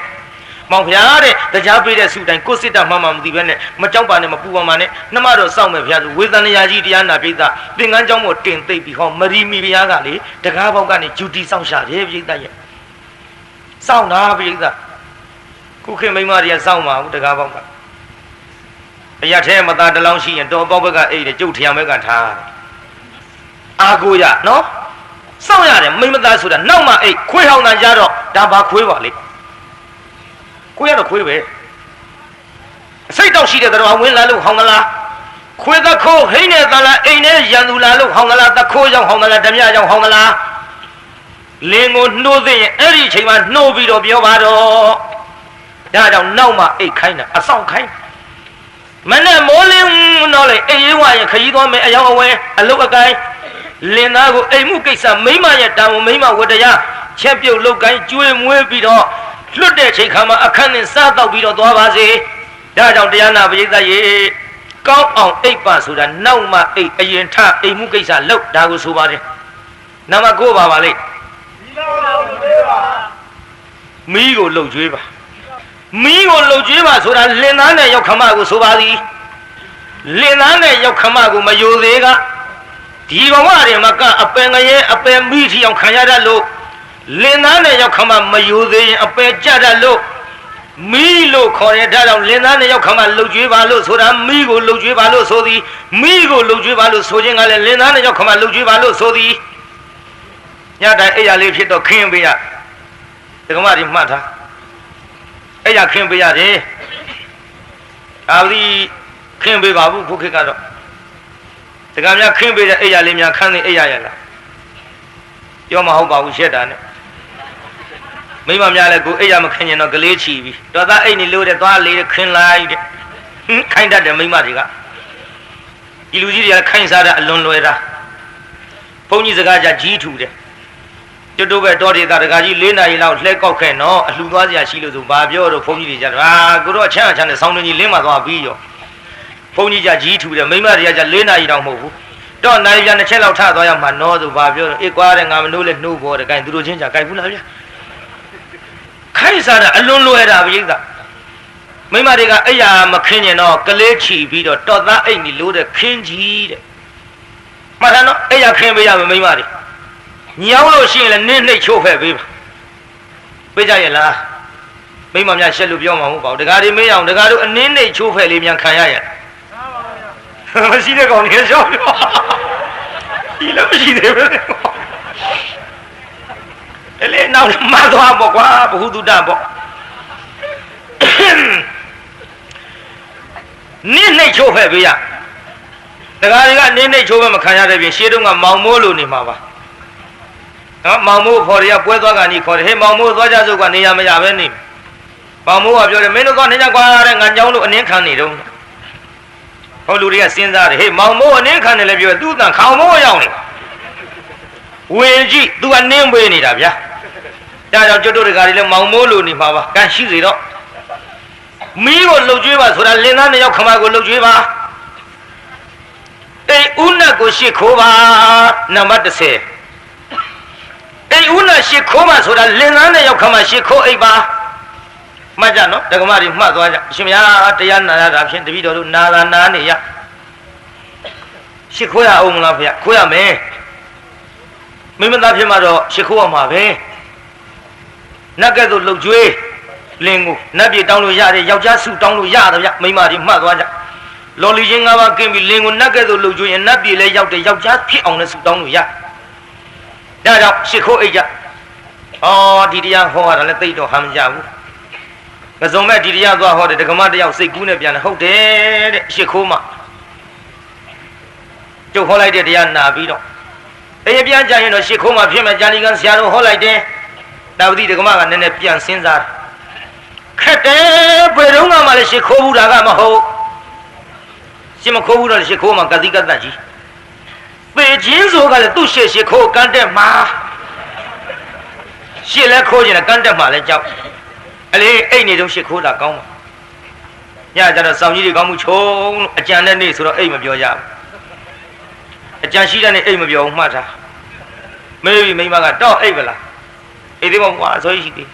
မောင်ဖျားတဲ့တရားပေးတဲ့စုတိုင်းကိုစစ်တပ်မှမသိပဲနဲ့မကြောက်ပါနဲ့မပူပါနဲ့နှမတော်စောင့်မယ်ဖျားဆိုဝေဒနာကြီးတရားနာပြိတ္တသင်္ကန်းကျောင်းကိုတင်သိပ်ပြီးဟောမရီမီဖျားကလေတကားပေါက်ကနေဂျူတီစောင့်ရှာတယ်ပြိတ္တရဲ့စောင့်တာပြိတ္တခုခေတ်မိန်းမတွေကစောင့်ပါဘူးတကားပေါက်ကအရာထဲမသားတလောင်းရှိရင်တော်ပေါက်ဘက်ကအိတ်တယ်ကျုပ်ထရံဘက်ကထားအာကိုရနော်စောင့်ရတယ်မိမသားဆိုတာနောက်မှအိတ်ခွေးဟောင်းတန်ကြတော့ဒါဘာခွေးပါလေခွေးရတော့ခွေးပဲအစိတ်တောက်ရှိတဲ့တော်ဝင်လာလို့ဟောင်းသလားခွေးသခိုးဟိန်းနဲ့သလားအိမ်နဲ့ရန်သူလာလို့ဟောင်းသလားသခိုးကြောင့်ဟောင်းသလားဓမြကြောင့်ဟောင်းသလားလင်းကိုနှိုးသိရင်အဲ့ဒီအချိန်မှာနှိုးပြီးတော့ပြောပါတော့ဒါကြောင့်နောက်မှအိတ်ခိုင်းတာအဆောင်ခိုင်းမနဲ့မိုးလင်းတော့လေအေးရွာရင်ခရီးသွားမယ်အယောင်အဝဲအလုတ်အကိုင်းလင်းသားကိုအိမ်မှုကိစ္စမိမရဲ့တာဝန်မိမဝတ္တရားချက်ပြုတ်လုတ်ကိုင်းကျွေးမွေးပြီးတော့လွတ်တဲ့ချိန်ခါမှာအခန်းနဲ့စားတော့ပြီးတော့သွားပါစေဒါကြောင့်တရားနာပရိသတ်ရေကောင်းအောင်အိပ်ပါဆိုတာနောက်မှအိပ်အရင်ထအိမ်မှုကိစ္စလုတ်ဒါကိုဆိုပါတယ်နံပါတ်9ပါလေမီးကိုလုတ်ကျွေးပါမီးကိုလှုပ်ကြွေးပါဆိုတာလင်သားနဲ့ရောက်ခမကိုဆိုပါသည်လင်သားနဲ့ရောက်ခမကိုမယိုသေးကဒီဘဝတွေမှာကအပင်ငရဲအပင်မိထီအောင်ခံရတတ်လို့လင်သားနဲ့ရောက်ခမမယိုသေးရင်အပင်ကြတတ်လို့မီးလို့ခေါ်ရတဲ့ကြောင့်လင်သားနဲ့ရောက်ခမလှုပ်ကြွေးပါလို့ဆိုတာမီးကိုလှုပ်ကြွေးပါလို့ဆိုသည်မီးကိုလှုပ်ကြွေးပါလို့ဆိုခြင်းကလည်းလင်သားနဲ့ရောက်ခမလှုပ်ကြွေးပါလို့ဆိုသည်ညတိုင်းအိယာလေးဖြစ်တော့ခင်းပေးရဒီကမကြီးမှတ်ထားအဲ့ရခင်းပေးရတယ်ဒါပြီးခင်းပေးပါဘူးခုခေတ်ကတော့တကယ်များခင်းပေးတဲ့အဲ့ရလေးများခန်းနေအဲ့ရရလားပြောမဟုတ်ပါဘူးရှက်တာနဲ့မိမများလည်းကိုအဲ့ရမခင်းရင်တော့ကလေးချီပြီတော်သားအိတ်နေလို့တဲ့သွားလေးခင်းလိုက်တဲ့ခိုင်းတတ်တယ်မိမတွေကဒီလူကြီးတွေကခိုင်းစားတာအလွန်လွယ်တာဘုန်းကြီးစကားကြကြီးထူတယ်ကျွတ်တို့ပဲတော်ဒေတာတကာကြီး4နာရီလောက်လှဲကောက်ခဲ့နော်အလှသွားစရာရှိလို့ဆိုဘာပြောတော့ဘုန်းကြီးတွေကြတော့ကိုတော့ချမ်းချမ်းနဲ့ဆောင်းတွင်းကြီးလင်းမှသွားပြီးရောဘုန်းကြီးကြကြီးထူတယ်မိမတွေကကြ4နာရီတောင်မဟုတ်ဘူးတော့နိုင်ပြန်တစ်ချက်လောက်ထသွားရမှာနော်ဆိုဘာပြောတော့အေးကွာတဲ့ငါမလို့လဲနှုတ်ပေါ်တယ် gain သူတို့ချင်းကြ gain ဘူးလားဗျာခိုင်းစားတာအလွန်လွယ်တာပြိဿမိမတွေကအဲ့ရမခင်းရင်တော့ကလေးချီပြီးတော့တော်သားအိတ်နေလို့တဲ့ခင်းကြီးတဲ့မှတ်ထားနော်အဲ့ရခင်းပေးရမယ်မိမတွေညောင်းလို့ရှိရင်လည်းနင်းနှိတ်ချိုးဖက်ပေးပါပေးကြရဲ့လားမိမများရှက်လို့ပြောမှာမဟုတ်ပါဘူးတကားဒီမေးအောင်တကားတို့အနင်းနှိတ်ချိုးဖက်လေးမြန်ခံရရဲ့မရှိတဲ့ကောင်နေရှော့ပြော လည်းမရှိသေးဘူးလေနောက်မှသွားပေါ့ကွာဘဟုတုတပေါ့နင်းနှိတ်ချိုးဖက်ပေးရတကားတွေကနင်းနှိတ်ချိုးဖက်မခံရတဲ့ပြင်ရှေးတုန်းကမောင်မိုးလိုနေမှာပါနော်မောင်မိုးခေါ်ရပွဲသွားကန်ကြီးခေါ်တယ်ဟေးမောင်မိုးသွားကြစို့ကနေရမရပဲနေမောင်မိုးကပြောတယ်မင်းတို့ကနေကြကွာတဲ့ငါကြောင်းလို့အနင်းခံနေတော့ဟောလူတွေကစဉ်းစားတယ်ဟေးမောင်မိုးအနင်းခံတယ်လည်းပြောသူ့တန်ခေါင်မိုးရောက်နေဝင်ကြည့်သူကနင်းပေးနေတာဗျာဒါကြောင့်ကျွတ်တို့တကားတွေလည်းမောင်မိုးလိုနေမှာပါကန်ရှိစေတော့မီးကိုလှုပ်ကြွေးပါဆိုတာလင်းသားနှစ်ယောက်ခမကိုလှုပ်ကြွေးပါအိမ်ဦးနတ်ကိုရှစ်ခိုးပါနံပါတ်30အိမ်ဦးနတ်ရှစ်ခိုးပါဆိုတာလင်းသားနှစ်ယောက်ခမရှစ်ခိုးအိပ်ပါမှတ်ကြနော်ဒကမတွေမှတ်သွားကြအရှင်မြတ်တရားနာရတာဖြင့်တပည့်တော်တို့နာသာနာနေရရှစ်ခိုးရအောင်မလားဖေခိုးရမယ်မိမသားဖြစ်မှာတော့ရှစ်ခိုးရမှာပဲနတ်ကဲ့သို့လှုပ်ကြွေးလင်းကိုနတ်ပြေတောင်းလို့ရတယ်ယောက်ျားစုတောင်းလို့ရတယ်ဗျမိမတွေမှတ်သွားကြလော်လီချင်း၅ပါးကင်းပြီးလင်းကိုနတ်ကဲ့သို့လှုပ်ကြွေးရင်နတ်ပြေလဲရောက်တယ်ယောက်ျားဖြစ်အောင်လဲစုတောင်းလို့ရဒါကြောင့်ရှစ်ခိုးအိတ်ကြဒီတရားဟောရတာလဲသိတော့ဟမ်းမကြဘူးမစုံမဲ့ဒီတရားသွားဟောတယ်ဒကမတယောက်စိတ်ကူးနဲ့ပြန်တယ်ဟုတ်တယ်တဲ့ရှစ်ခိုးမှကျုပ်ဟောလိုက်တဲ့တရားနာပြီးတော့တရားပြန်ကြရင်တော့ရှစ်ခိုးမှဖြစ်မဲ့ဂျာလီကန်ဆရာတော်ဟောလိုက်တယ်ဒါဝတိဒကမကနည်းနည်းပြန်စဉ်းစားခက်တယ်ဘယ်တော့မှလည်းရှစ်ခိုးဘူးတာကမဟုတ်ရှစ်မခိုးဘူးတော့ရှစ်ခိုးမှကတိကတ္တကြီးပေချင်းဆိုကလည်းသူ့ရှစ်ခိုးကန်းတက်မှာရှစ်လဲခိုးကျင်တယ်ကန်းတက်မှာလည်းကြောက်အလေအိတ်နေတော့ရှစ်ခိုးတာကောင်းပါညကျတော့စောင်းကြီးတွေကောင်းမှုချုံလို့အကြံတဲ့နေ့ဆိုတော့အိတ်မပြောကြဘူးအကြံရှိတဲ့နေ့အိတ်မပြောဘူးမှတ်ထားမေးပြီးမိမကတော့အိတ်ပလားအိတ်သေးမဟုတ်ကွာဆိုရှိသေး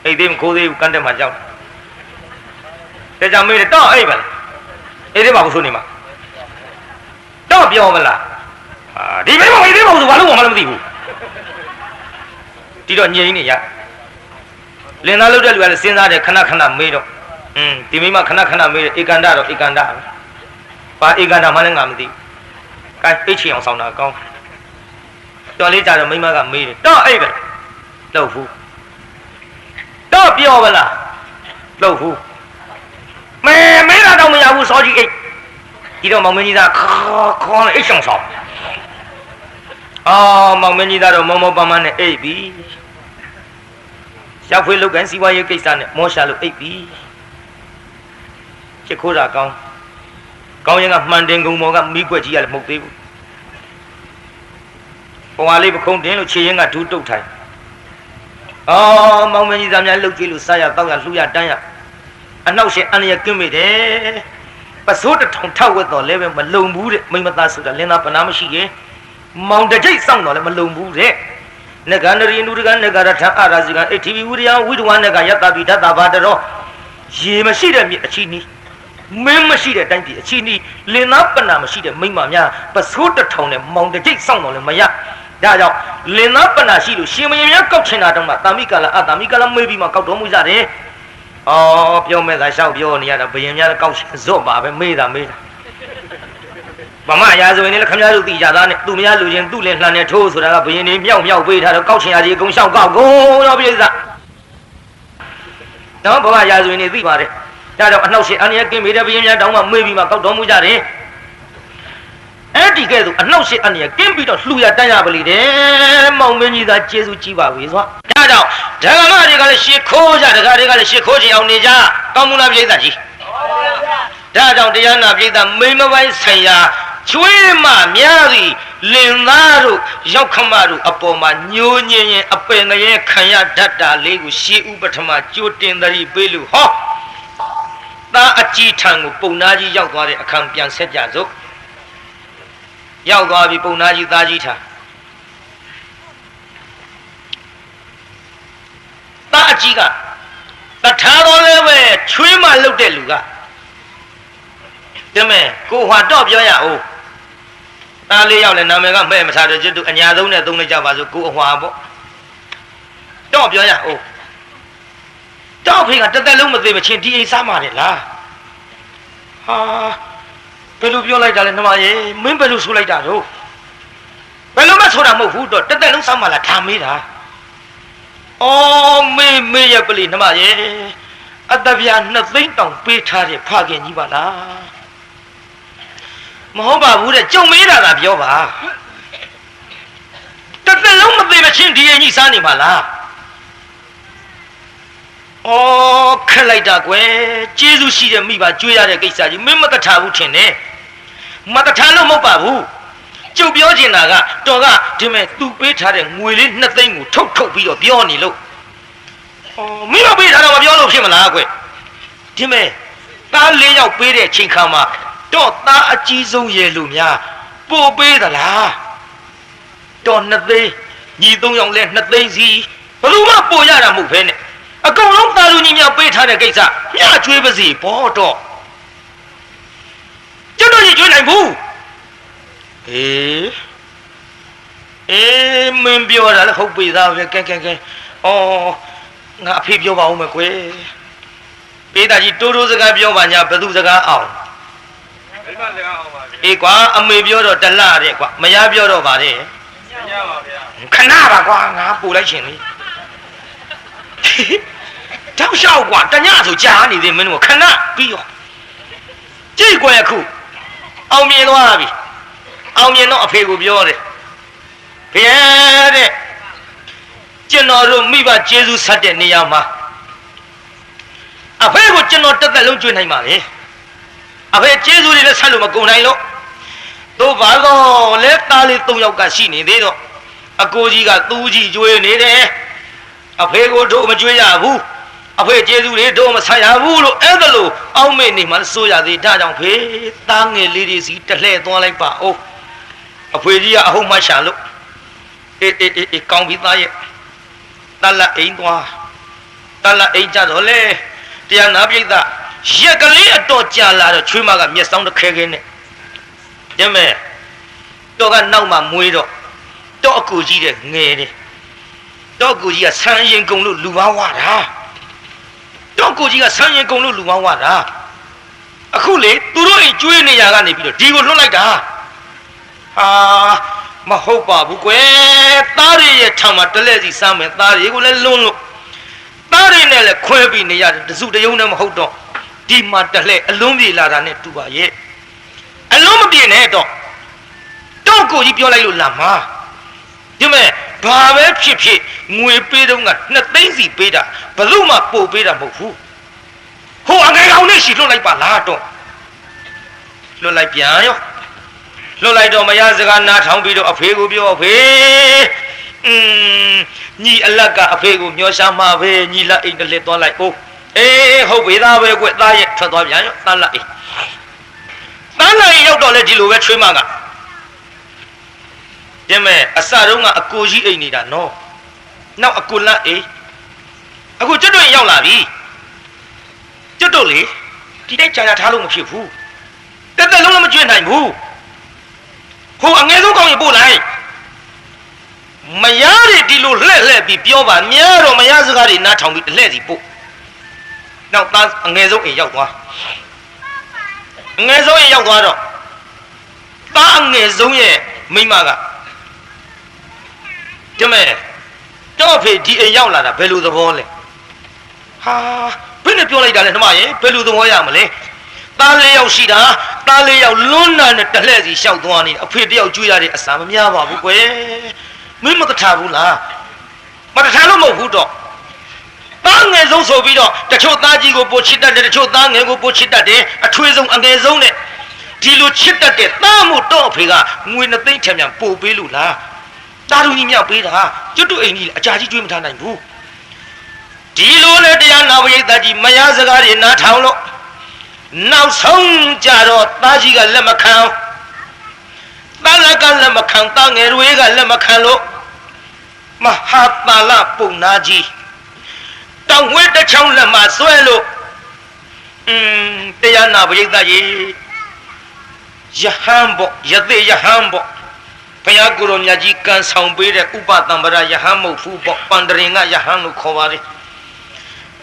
အိတ်သေးမခိုးသေးဘူးကန်းတက်မှာကြောက်တယ်ကြောင့်မေးတယ်တော့အိတ်ပလားအိတ်သေးမဟုတ်ဆိုနေမှာတော့ပြောမလားဒီမိမအိတ်သေးမဟုတ်ဆိုဘာလို့မှမသိဘူးဒီတော့ငြိမ်းနေရလင်သားလုပ်တဲ့လူကလည်းစဉ်းစားတယ်ခဏခဏမေးတော့ဒီမိမခဏခဏမေးတယ်ဧကန်ဒတော့ဧကန်ဒဘာဧကန်ဒမှလည်းငါမသိဘူးကဲအိတ်ချင်အောင်ဆောင်တာကောင်းတော်လေးကြတော့မိမကမေးတယ်တော့အိတ်ပဲလှုပ်ဘူးတော့ပြောပါလားလှုပ်ဘူးမေးတာတော့မရဘူးစောကြီးအိတ်ဒီတော့မောင်မင်းကြီးသားခေါ်အိတ်ဆောင်ဆောင်မောင်မင်းကြီးသားတော့မောပန်းမနဲ့အိတ်ပြီရောက်ဖွေးလုတ်ကန်စီဝါရေးကိစ္စနဲ့မောရှာလို့အိတ်ပြီချစ်ခိုးတာကောင်းရင်ကမှန်တင်ကုံပေါ်ကမိကွက်ကြီးရလည်းမဟုတ်သေးဘူးဘဝလေးပခုံးတင်လို့ခြေရင်းကဒူးတုတ်ထိုင်မောင်မင်းကြီးသားများလှုပ်ကြည့်လို့စားရတောက်ရလှူရတန်းရအနှောက်ရှင်အန္တရာယ်ကင်းမိတယ်ပစိုးတစ်ထောင်ထောက်ဝက်တော်လည်းပဲမလုံဘူးတဲ့မိမသားဆိုတာလင်းသားပနာမရှိရင်မောင်တကြိတ်စောင့်တော်လည်းမလုံဘူးတဲ့နဂန္ဒရီနုဒကနဂရထအာရာဇိကအေတီဗီဝိရိယဝိဒဝနကယတ္တပိဓတ္တဘာတရောရေမရှိတဲ့မြေအချီနီးမင်းမရှိတဲ့တိုင်းပြည်အချီနီးလင်းသားပနာမရှိတဲ့မိမများပစိုးတစ်ထောင်နဲ့မောင်တကြိတ်စောင့်တော်လည်းမရဒါကြောင့်လင်းသားပနာရှိလို့ရှင်မင်းများကောက်ချင်တာတော့မှတာမိကလာတာမိကလာမေးပြီးမှကောက်တော်မူကြတယ်ပြောမဲ့သာရှောက်ပြောနေရတာဘယင်များကောက်ဇော့ပါပဲမေးတာဗမာရာဇဝင်နဲ့ခမရတို့သိကြသားနဲ့သူများလူချင်းသူ့လည်းလှန်နေထိုးဆိုတာကဘယင်နေမြောက်ပေးထားတော့ကောက်ချင်ရကြီးအကုန်ရှောက်ကောက်ကုန်တော့ပြိဿနော်ဗမာရာဇဝင်နေသိပါတယ်ဒါတော့အနှောက်ရှင်အန္တရာယ်ကင်းမိတဲ့ဘယင်များတောင်းမှမေးပြီးမှကောက်တော်မူကြတယ်အဲ့ဒီကဲ့သို့အနှောက်ရှင်အန္တရာယ်ကင်းပြီးတော့လှူရတန်းရပါလိမ့်တယ်မောင်မင်းကြီးသာကျေးဇူးကြီးပါပြီဆိုဒါကြောင့်ဓမ္မတွေကလည်းရှ िख ိုးကြဒကာတွေကလည်းရှ िख ိုးချင်အောင်နေကြကောင်းမှုလားပြိဿကြီးဒါကြောင့်တရားနာပြိဿမိမပိုင်းဆိုင်ရာကျွေးမများသည်လင်သားတို့ရောက်ခမတို့အပေါ်မှာညိုညင်ရင်အပင်ငရဲခံရတတ်တာလေးကိုရှေးဥပထမကြိုတင်သတိပေးလို့သားအကြီးထံကိုပုံနာကြီးရောက်သွားတဲ့အခါပြန်ဆက်ကြစို့ရောက်သွားပြီပုံနာကြီးသားကြီးထံသားအကြီးကတထားတော်လည်းပဲချွေးမလုတ်တဲ့လူကဒါမဲ့ကိုဟွာတော့ပြောရအောင်သားလေးရောက်လဲနာမည်ကမဲ့မထားတော့ကျွတ်အညာသုံးနဲ့သုံးနေကြပါစို့ကိုအဟွာပေါ့တော့ပြောရအောင်တော့ဖေကတသက်လုံးမသေးမချင်းဒီအိမ်စားမှာတယ်လားဘယ်လိုပြောလိုက်တာလဲနှမရေမင်းဘယ်လိုဆိုလိုက်တာတော့ ဘယ်လိုမှဆိုတာမဟုတ်ဘူးတော့တက်တက်လုံးစောင်းမလားထားမေးတာအော်မေးရပလီနှမရဲ့အတပြာ2 သိန်းတောင်ပေးထားတဲ့ဖခင်ကြီးပါလားမဟုတ်ပါဘူးတဲ့ကြုံမေးတာသာပြောပါတက်တက်လုံးမသိမချင်းဒီရင်ကြီးစားနေပါလားအော်ခက်လိုက်တာကွယ်ကျေးဇူးရှိတဲ့မိဘကြွေးရတဲ့ကိစ္စကြီးမင်းမတထားဘူးထင်တယ်မတထားလို့မဟုတ်ပါဘူးကျုပ်ပြောချင်တာကတော်ကဒီမဲ့သူပေးထားတဲ့ငွေလေး2 သိန်းကိုထုတ်ပြီးတော့ပြောနေလို့မင်းမပေးထားတော့မပြောလို့ဖြစ်မလားကွဒီမဲ့သား4 ယောက်ပေးတဲ့ချိန်ခါမှာတော့သားအကြီးဆုံးရဲ့လူများပို့ပေးသလားတော့2 သိန်းညီ3 ယောက်လဲ2 သိန်းစီဘယ်သူမှပို့ရတာမဟုတ်ဘဲနဲ့အကုန်လုံးသားလူကြီးများပေးထားတဲ့ကိစ္စမျှကျွေးပါစီဘောတော့ကျွန်တော်ကြီးကျွေးနိုင်ဘူးမင်းပြောတာလည်းဟုတ်ပြီသားပဲကဲအော်ငါအဖေပြောပါဦးမယ်ကွယ်ပေးတာကြီးတိုးစကားပြောပါညာဘယ်သူစကားအောင်မိမစကားအောင်ပါဗျာအေးကွာအမေပြောတော့တလှတဲ့ကွာမရပြောတော့ပါတဲ့ညပါဗျာခဏပါကွာငါပူလိုက်ရှင်လေတောက်လျှောက်ကွာတညဆိုကြားနေသေးမင်းတို့ခဏပြီးရောကြည့်ကွယ်အခုအောင်မြင်သွားပြီအောင်မြင်တော့အဖေကိုပြောတယ်ဘယ်တဲ့ကျွန်တော်တို့မိဘကျေးဇူးဆက်တဲ့နေရာမှာအဖေကိုကျွန်တော်တက်တက်လုံးကျွေးနိုင်ပါလေအဖေကျေးဇူးတွေလည်းဆက်လို့မကုန်နိုင်လို့တို့ဘာလို့လဲသားလေး3 ယောက်ကရှိနေသေးတော့အကိုကြီးကသူ့ကြီးကျွေးနေတယ်အဖေကိုတို့မကျွေးရဘူးအဖေကျေးဇူးတွေတို့မဆက်ရဘူးလို့အဲ့ဒါလို့အောက်မေ့နေမှစိုးရသေးဒါကြောင့်ဖေသားငယ်လေးတွေစီတလှဲ့သွားလိုက်ပါဦးအဖေကြီးကအဟုတ်မှရှာလို့အေးကောင်းပြီသားရဲ့တလအိမ်သွားတလအိမ်ကြတော့လေတရားနာပိဋကရက်ကလေးအတော်ကြာလာတော့ချွေးမကမျက်စောင်းတစ်ခဲခဲနဲ့ကျမဲတော့ကနောက်မှမွေးတော့အကူကြီးတဲ့ငယ်တယ်တော့အကူကြီးကဆန်းရင်ကုံလို့လူပါဝါတာတော့အကူကြီးကဆန်းရင်ကုံလို့လူပါဝါတာအခုလေသူတို့အိမ်ကျွေးနေရကနေပြီးတော့ဒီကိုလွတ်လိုက်တာဟာမဟုတ်ပါဘူးကွယ်သားရရဲ့ထံမှာတလဲစီစားမယ်သားတွေကိုလည်းလွန်းလို့သားတွေနဲ့လည်းခွဲပြီးနေရတယ်တစုတယုံနဲ့မဟုတ်တော့ဒီမှာတလဲအလုံးပြေလာတာနဲ့တူပါရဲ့အလုံးမပြေနဲ့တော့ကိုကြီးပြောလိုက်လို့လာမှာဒီမဲ့ဘာပဲဖြစ်ငွေပေးတော့က2 သိန်းစီပေးတာဘလို့မှပို့ပေးတာမဟုတ်ဘူးဟိုအငယ်ကောင်နဲ့ရှိလွတ်လိုက်ပါလားတော့လွတ်လိုက်ပြန်ရောလွတ်လိုက်တော့မရစကားနားထောင်ပြီးတော့အဖေကိုပြောအဖေညီအလတ်ကအဖေကိုမျောရှာမှာပဲညီလက်အိမ်တလက်သွားလိုက်အိုးအေးဟုတ်ပြီသားပဲကွသားရဲ့ထွက်သွားပြန်ရောသားလက်အိမ်သားလက်အိမ်ရောက်တော့လေဒီလိုပဲချွေးမကဒီမဲ့အစတုန်းကအကိုကြီးအိမ်နေတာနော်နောက်အကိုလက်အိမ်အခုကျွတ်တို့ရောက်လာပြီကျွတ်တို့လေဒီတိုက်ကြာထားလို့မဖြစ်ဘူးတက်တက်လုံးလည်းမကျွတ်နိုင်ဘူးဟိုအငယ်ဆုံးကောင်းရင်ပို့လိုက်မရတဲ့ဒီလိုလှဲ့ပြီးပြောပါများတော့မရစကားတွေနားထောင်ပြီးလှဲ့စီပို့နောက်သားအငယ်ဆုံးအိမ်ရောက်သွားအငယ်ဆုံးအိမ်ရောက်သွားတော့သားအငယ်ဆုံးရဲ့မိမကဒီမဲ့တော့ဖေဒီအိမ်ရောက်လာတာဘယ်လိုသဘောလဲဟာဘယ်နဲ့ပြောလိုက်တာလဲနှမရဲ့ဘယ်လိုသဘောရမလဲသား4 ယောက်ရှိတာသား4 ယောက်လွန်းနာနဲ့တလှဲ့စီလျှောက်သွားနေအဖေတယောက်ကျွေးရတဲ့အစာမများပါဘူးကွယ်မင်းမတထားဘူးလားမတထားလို့မဟုတ်ဘူးတော့သားငယ်ဆုံးဆိုပြီးတော့တချို့သားကြီးကိုပို့ချစ်တတ်တယ်တချို့သားငယ်ကိုပို့ချစ်တတ်တယ်အထွေးဆုံးအငယ်ဆုံးနဲ့ဒီလိုချစ်တတ်တဲ့သားမို့တော့အဖေကငွေ2 သိန်းထက်မြန်ပို့ပေးလို့လားသားလူကြီးမြောက်ပေးတာကျွတ်တူအိမ်ကြီးအကြာကြီးကျွေးမထားနိုင်ဘူးဒီလိုနဲ့တရားနာဝိသကြီးမရစကားတွေနားထောင်လို့နောက်ဆုံးကြတော့သားကြီးကလက်မခံသားလက်ကလက်မခံသားငယ်တွေကလက်မခံလို့မဟာတာလပုံနာကြီးတောင်ဝဲတစ်ချောင်းလက်မှာဆွဲလို့တရားနာဝိသကြီးယဟန်ပေါ့ယသိယဟန်ပေါ့ဘုရားကိုယ်တော်မြတ်ကြီးကံဆောင်ပေးတဲ့ဥပတံပရယဟန်မဟုတ်ဘူးပေါ့ပန္တရင်ကယဟန်လို့ခေါ်ပါလေ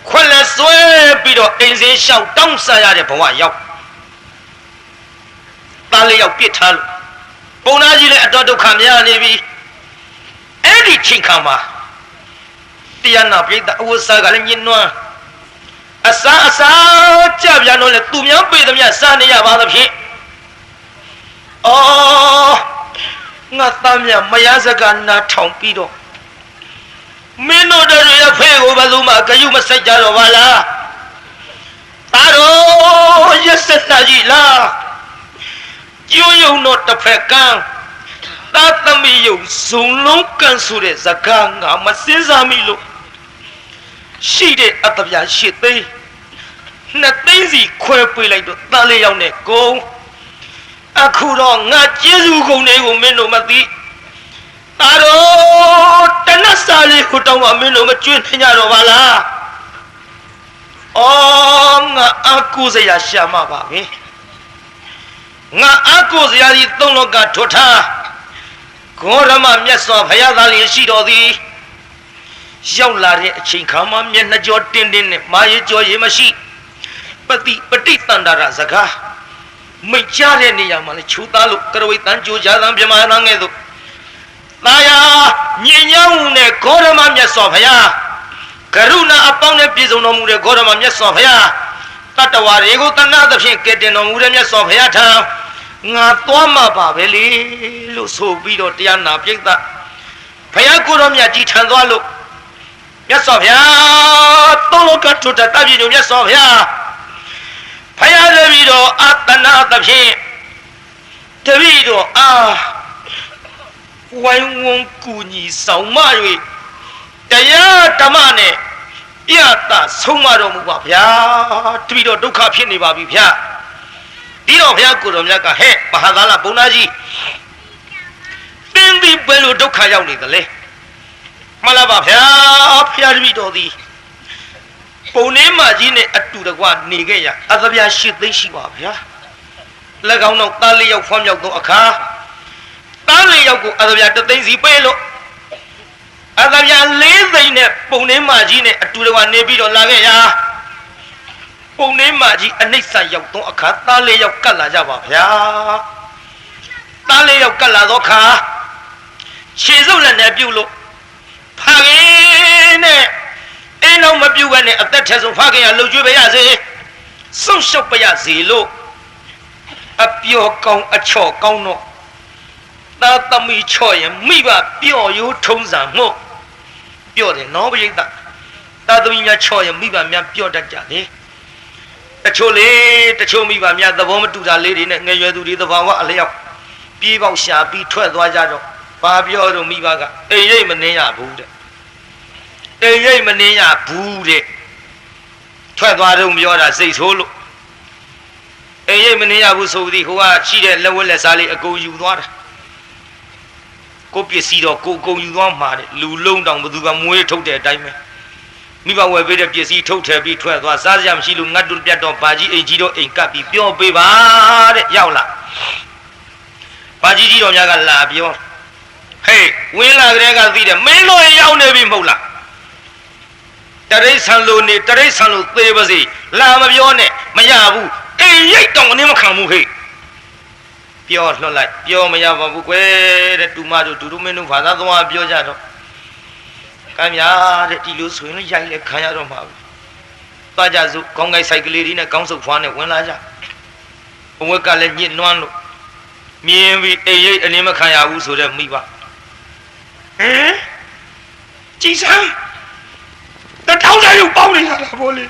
ခွက်လက်ဆွဲပြီးတော့အိမ်စင်းလျှောက်တောင်းဆရတဲ့ဘဝရောက်သား4 ယောက်ပြစ်ထားလို့ပုံနာကြီးလည်းအတော်ဒုက္ခများနေပြီ အဲ့ဒီချိန်ခါမှာတရားနာပြိတ္တအဝစာကလည်းညင်နွမ်းအစားကြပြန်တော့လေသူများပေသမျှစားနေရပါသဖြင့်အော်ငါသားမြမရစကနာထောင်ပြီးတော့မင်းတို့တွေရဲ့ဖဲကိုဘယ်သူမှဂယုမဆိုင်ကြတော့ပါလားသားတော်ရစက်နာကြီးလားကျွယုံတော့တစ်ဖက်ကန်းသာသမီယုံဇုံလုံးကန်ဆိုတဲ့ဇကာငါမစင်းစားမိလို့ရှိတဲ့အတပြာရှစ်သိန်းနှစ်သိန်းစီခွဲပေးလိုက်တော့သားလေးယောက်နဲ့ကုန်းအခုတော့ငါကျေးဇူးကုန်တွေကိုမင်းတို့မသိသားတော်တနတ်စာလေးကိုတောင်းမှမင်းတို့မကျွေးနိုင်ကြတော့ပါလားအော်ငါအကူစရာရှာမှာပါပဲငါအကူစရာဒီသုံးလောကထွတ်ထားဂေါရမမြတ်စွာဘုရားသားလေးရှိတော်သည်ရောက်လာတဲ့အချိန်ခါမှာမျက်နှာကြောတင်းတင်းနဲ့မာရကြောရေမရှိပฏิတန္တရစကားမိတ်ကြတဲ့နေရာမှာလေချူသားလို့ကရဝိတန်ကြိုးကြသံပြမနာငယ်သို့သာယာညင်ညောင်းနဲ့ဂေါရမမြတ်စွာဘုရားကရုဏာအပေါင်းနဲ့ပြည့်စုံတော်မူတဲ့ဂေါရမမြတ်စွာဘုရားတတဝါတွေကိုတဏှသဖြင့်ကဲတင်တော်မူတဲ့မြတ်စွာဘုရားထံငါသွားမှာပါပဲလေလို့ဆိုပြီးတော့တရားနာပြိတ္တဘုရားကိုတော်မြတ်ကြီးထံသွားလို့မြတ်စွာဘုရားသုံးလောကထွတ်တဲ့တပြည့်ညမြတ်စွာဘုရားဘုရားတပည့်တော်အတနာသဖြင့်တပည့်တော်ဝိုင်းဝန်းကူညီဆောင်မ၍တရားဓမ္မနဲ့ပြသဆုံးမတော်မူပါဗျာတပည့်တော်ဒုက္ခဖြစ်နေပါပြီဗျာဒီတော့ဘုရားကိုတော်မြတ်ကဟဲ့မဟာသာလဘုံသားကြီးတင်းပြီးဘယ်လိုဒုက္ခရောက်နေသလဲမလားပါဗျာဘုရားတပည့်တော်သည်ပုံနှင်းမကြီးနဲ့အတူတကွနေခဲ့ရအသဗျာရှစ်သိန်းရှိပါဗျာ၎င်းတော့သားလေးယောက်ဖွားမြောက်သောအခါသားလေးယောက်ကိုအသဗျာတသိန်းစီပေးလို့အသဗျာလေးသိန်းနဲ့ပုံနှင်းမကြီးနဲ့အတူတကွနေပြီးတော့လာခဲ့ရပုံနှင်းမကြီးအနှိမ့်ဆက်ရောက်သောအခါသားလေးယောက်ကတ်လာကြပါဗျာသားလေးယောက်ကတ်လာသောအခါခြေစုပ်လက်နဲ့ပြုတ်လို့ဖခင်နဲ့အိမ်တော်မပြုတ်ဘဲနဲ့အသက်ထက်ဆုံးဖခင်ကလှုပ်ကြွေးပါရစေဆုတ်ရှုပ်ပါရစေလို့အပျော်ကောင်းအချော့ကောင်းတော့သာသမီချော့ရင်မိဘပျော်ရိုးထုံးစံမှုပျော်တယ်နော်ပရိသတ်သာသမီများချော့ရင်မိဘများပျော့တတ်ကြတယ်တချို့မိဘများသဘောမတူတာလေးတွေနဲ့ငယ်ရွယ်သူတွေသဘာဝအလျောက်ပြေးပေါက်ရှာပြီးထွက်သွားကြတော့ဘာပြောတော့မိဘကအိမ်ရိပ်မနှင်းရဘူးတဲ့အိမ်ရိပ်မနှင်းရဘူးတဲ့ထွက်သွားတော့ပြောတာစိတ်ဆိုးလို့အိမ်ရိပ်မနှင်းရဘူးဆိုပြီးဟိုကရှိတဲ့လက်ဝက်လက်စားလေးအကုန်ယူသွားတာကိုပစ္စည်းတော့ကိုအကုန်ယူသွားမှာတဲ့လူလုံးတောင်ဘသူကမွေးထုတ်တဲ့အတိုင်းပဲမိဘဝယ်ပေးတဲ့ပစ္စည်းထုတ်ထည့်ပြီးထွက်သွားစားစရာမရှိလို့ငတ်တုပြတ်တော့ဘာကြီးအိမ်ကြီးတော့အိမ်ကပ်ပြီးပြောပေးပါတဲ့ရောက်လာဘာကြီးကြီးတော်များကလာပြောဟေးဝင်းလာကလေးကသိတယ်မင်းတို့ရောက်နေပြီမဟုတ်လားတရိษံလိုနေတရိษံလိုသေးပါစေလာမပြောနဲ့မရဘူးအိမ်ရိတ်တောင်အနေမခံဘူးဟေ့ပြောလွှတ်လိုက်ပြောမရပါဘူးကွယ်တဲ့တူမတို့ဒူဒူမင်းတို့ဘာသာသွားပြောကြတော့ကမ်းများတဲ့ဒီလိုဆိုရင်ရိုက်လဲခံရတော့မှာပဲသွားကြစို့ကောင်းကိုက်ဆိုင်ကလေးတွေနဲ့ကောင်းစုပ်ဖွားနဲ့ဝင်လာကြဘဝကလည်းညစ်နွမ်းလို့မြင်ပြီးအိမ်ရိတ်အနေမခံရဘူးဆိုတဲ့မိဘကြည်စမ်းတထောင်းစားရုပ်ပေါင်းနေရတာဗောလေ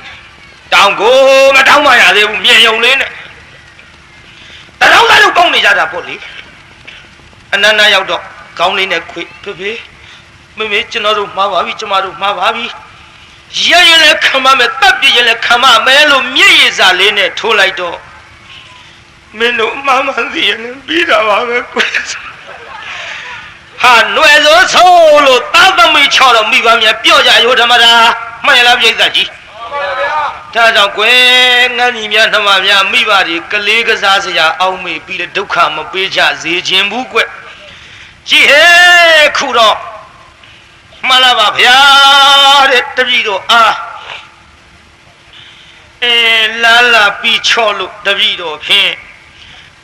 တောင်းကိုမတောင်းမရသေးဘူးမြင်ယုံလေးနဲ့တထောင်းစားရုပ်ပေါင်းနေကြတာဗောလေအနန္တရောက်တော့ကောင်းလေးနဲ့ခွေဖေမေကျွန်တော်တို့မှားပါပြီကျမတို့မှားပါပြီရရလဲခံမမယ်တပ်ပြရလဲခံမမယ်လို့မျက်ရည်စာလေးနဲ့ထိုးလိုက်တော့မင်းတို့မှန်မှန်သိရင်ပြီးတာပါပဲကွဟာຫນွယ်စိုးဆိုးလို့သာသမီချော်တော့မိဘများပြော့ကြရိုးဓမ္မတာမှန်ရလားပြိဿကြီးမှန်ပါဗျာဒါကြောင့်ကွယ်ငန်းကြီးများနှမများမိဘတွေကလေးကစားစရာအောက်မေ့ပြီးတဲ့ဒုက္ခမပေးကြစေခြင်းဘူးကွကြည့်ဟဲ့ခုတော့မှန်လားပါဗျာတဲ့တပည့်တော်လာပြီးချော့လို့တပည့်တော်ဖြင့်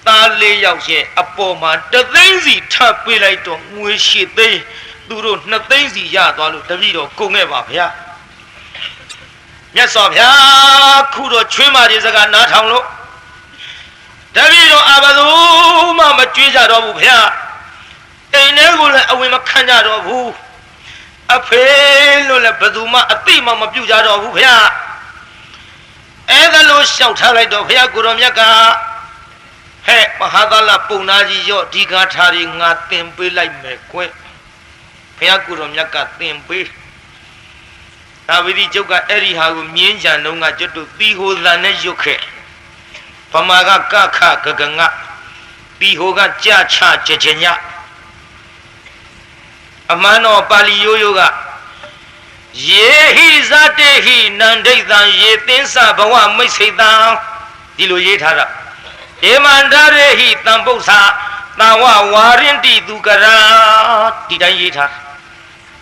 သားလေးယောက်ရဲ့အပေါ်မှာတသိန်းစီထပ်ပေးလိုက်တော့ငွေရှိသိန်း သူတို့2သိန်းစီရသွားလို့တပည့်တော်ကုန်ခဲ့ပါဗျာမြတ်စွာဘုရားခုတော့ချွေးမကြီးစကားနားထောင်လို့တပည့်တော်အဘသူမှမကြွေးကြတော့ဘူးဗျာအိမ်ထဲကိုလည်းအဝင်မခံကြတော့ဘူးအဖေလို့လည်းဘယ်သူမှအသိမှမပြုကြတော့ဘူးဗျာအဲ့ဒါလို့ရှောက်ထားလိုက်တော့ဘုရားကိုတော်မြတ်ကဟဲ့မဟာသလပုံနာကြီးရော့ဒီကားထားတွေငါသင်ပေးလိုက်မယ်ကွယ်ဘုရားကိုတော်မြတ်ကသင်ပေးဒါဝိဒီကျုပ်ကအဲ့ဒီဟာကိုမြင်းကြံလုံးကကျွတ်တို့သီဟိုသံနဲ့ရွတ်ခဲ့ဗမာကကခဂဂငသီဟိုကကြာချကြကြညအမှန်တော်ပါဠိရိုးရိုးကယေဟိဇတေဟိနန္ဒိတံယေသင်္စဘဝမိတ်စိတံဒီလိုရေးထားတာဧမန္တရေဟိတံပု္ပ္ပာတံဝဝါရင်တိသူကရာဒီတိုင်းရေးထား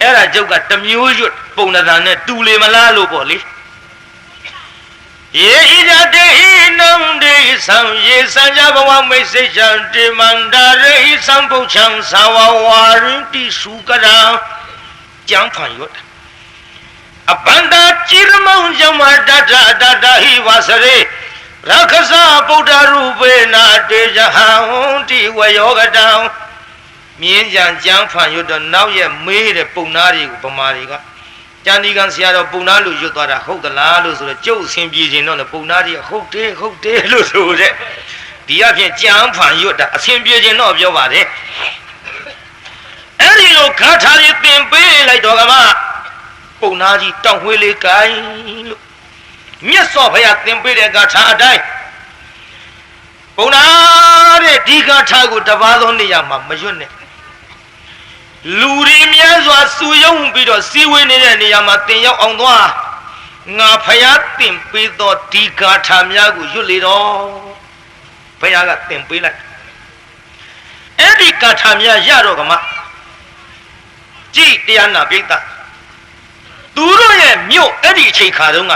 အဲ့ဒါကျုပ်ကတမျိုးရွတ်ပုံနံနဲ့တူလေမလားလို့ပေါ့လေယေဟိဇတေဟိနန္ဒိသံယေစံကြဘဝမိတ်စိတံတေမန္တရေဟိသံပု္ပ္ပံသံဝဝါရင်တိစုကရာကျမ်းဖန်ရွတ်အပန္တာจิรမောင်ဇမတတတတဟိဝါစရေရခသဗုဒ္ဓရူပေနာတေဇဟံတိဝယောဂတံမြင်းကြံကျမ်းဖန်ရွတ်တော့နောက်ရဲ့မေးတဲ့ပုံနာတွေကိုဗမာတွေကကျန်ဒီကံဆရာတော်ပုံနာလို့ရွတ်သွားတာဟုတ်သလားလို့ဆိုတော့ကျုပ်အစဉ်ပြေခြင်းတော့လေပုံနာတွေကဟုတ်တယ်လို့ဆိုတဲ့ဒီအဖြစ်ကျမ်းဖန်ရွတ်တာအစဉ်ပြေခြင်းတော့ပြောပါတယ်အဲ့ဒီလိုဂါထာတွေသင်ပေးလိုက်တော့ကမှပုံနာကြီးတောင်ဝှေးလေးကိုင်းလို့မြတ်စွာဘုရားသင်ပေးတဲ့ဂါထာအတိုင်းပုံနာတဲ့ဒီဂါထာကိုတပါးသောနေရာမှာမရွတ်နဲ့လူတွေများစွာစုယုံပြီးတော့စီဝေးနေတဲ့နေရာမှာသင်ရောက်အောင်သွားငါဘုရားသင်ပေးသောဒီဂါထာများကိုရွတ်လေတော့ဘုရားကသင်ပေးလိုက်အဲ့ဒီဂါထာများရတော့ကမှကြည်တရားနာပိဋကသူတို့ရဲ့မြို့အဲ့ဒီအချိန်ခါတုန်းက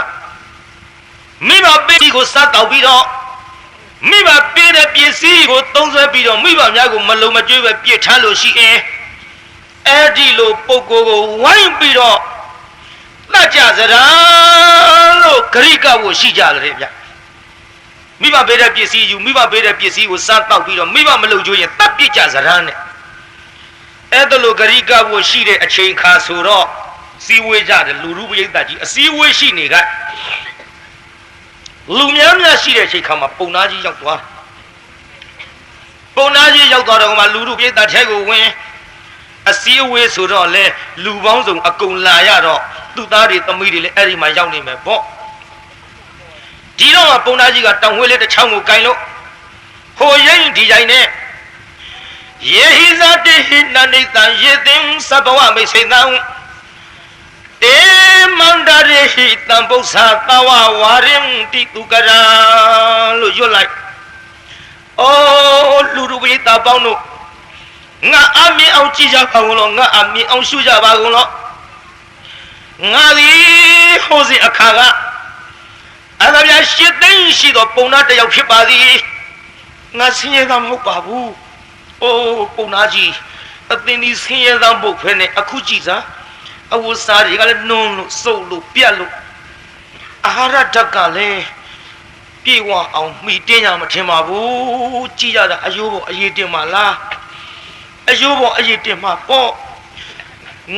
မိဘပေးကိုစားတောက်ပြီးတော့မိဘပေးတဲ့ပစ္စည်းကိုသုံးစွဲပြီးတော့မိဘများကိုမလုံမကျွေးပဲပြစ်ထားလို့ရှိရင်အဲ့ဒီလိုပုဂ္ဂိုလ်ကိုဝိုင်းပြီးတော့တတ်ကြစရာလို့ဂရိကဝရှိကြတယ်ဗျမိဘပေးတဲ့ပစ္စည်းယူမိဘပေးတဲ့ပစ္စည်းကိုစားတောက်ပြီးတော့မိဘမလုံကျွေးရင်တတ်ပြစ်ကြစရာနဲ့အဲ့ဒါလိုဂရိကဝရှိတဲ့အချိန်ခါဆိုတော့စီဝေးကြတယ်လူလူပရိသတ်ကြီးအစည်းဝေးရှိနေကလူများများရှိတဲ့အချိန်ခါမှာပုံနာကြီးရောက်သွားပုံနာကြီးရောက်သွားတော့မှလူလူပရိသတ်ထဲကိုဝင်အစည်းဝေးဆိုတော့လေလူပေါင်းစုံအကုန်လာရတော့သူ့သားတွေသမီးတွေလည်းအဲ့ဒီမှာရောက်နေမယ်ပေါ့ဒီတော့မှပုံနာကြီးကတောင်ဝှေးလေးတစ်ချောင်းကိုကင်လို့ဟိုရိမ့်ဒီကြိုင်နဲ့ယေဟိဇတေဟိနန္ဒိတံယေသင်္စဘဝမိတ်စိတံတေမန္တရေဟိတံပု္ပ္ပာတဝဝါရင်တိတုကရာလို့ရွတ်လိုက်အိုးလူလူပိသပေါင်းတို့ငါအမြင်အောင်ကြည့်ကြပါကုန်လို့ငါအမြင်အောင်ရှုကြပါကုန်လို့ငါဒီဟိုစီအခါကအသဗျာရှစ်သိန်းရှိသောပုံနာတစ်ယောက်ဖြစ်ပါသည်ငါဆင်းရဲတာမဟုတ်ပါဘူးအိုးပုံနာကြီးအသင်ဒီဆင်းရဲတာမဟုတ်ဖ ೇನೆ အခုကြည့်စားအဝတ်စားတွေကလည်းနုံလို့စုပ်လို့ပြတ်လို့အာဟာရဓာတ်ကလည်းပြေဝအောင်မှီတင်းရမထင်ပါဘူးကြည့်ရတာအယိုးပေါ်အရေးတင်ပါလားအယိုးပေါ်အရေးတင်မှာပေါ့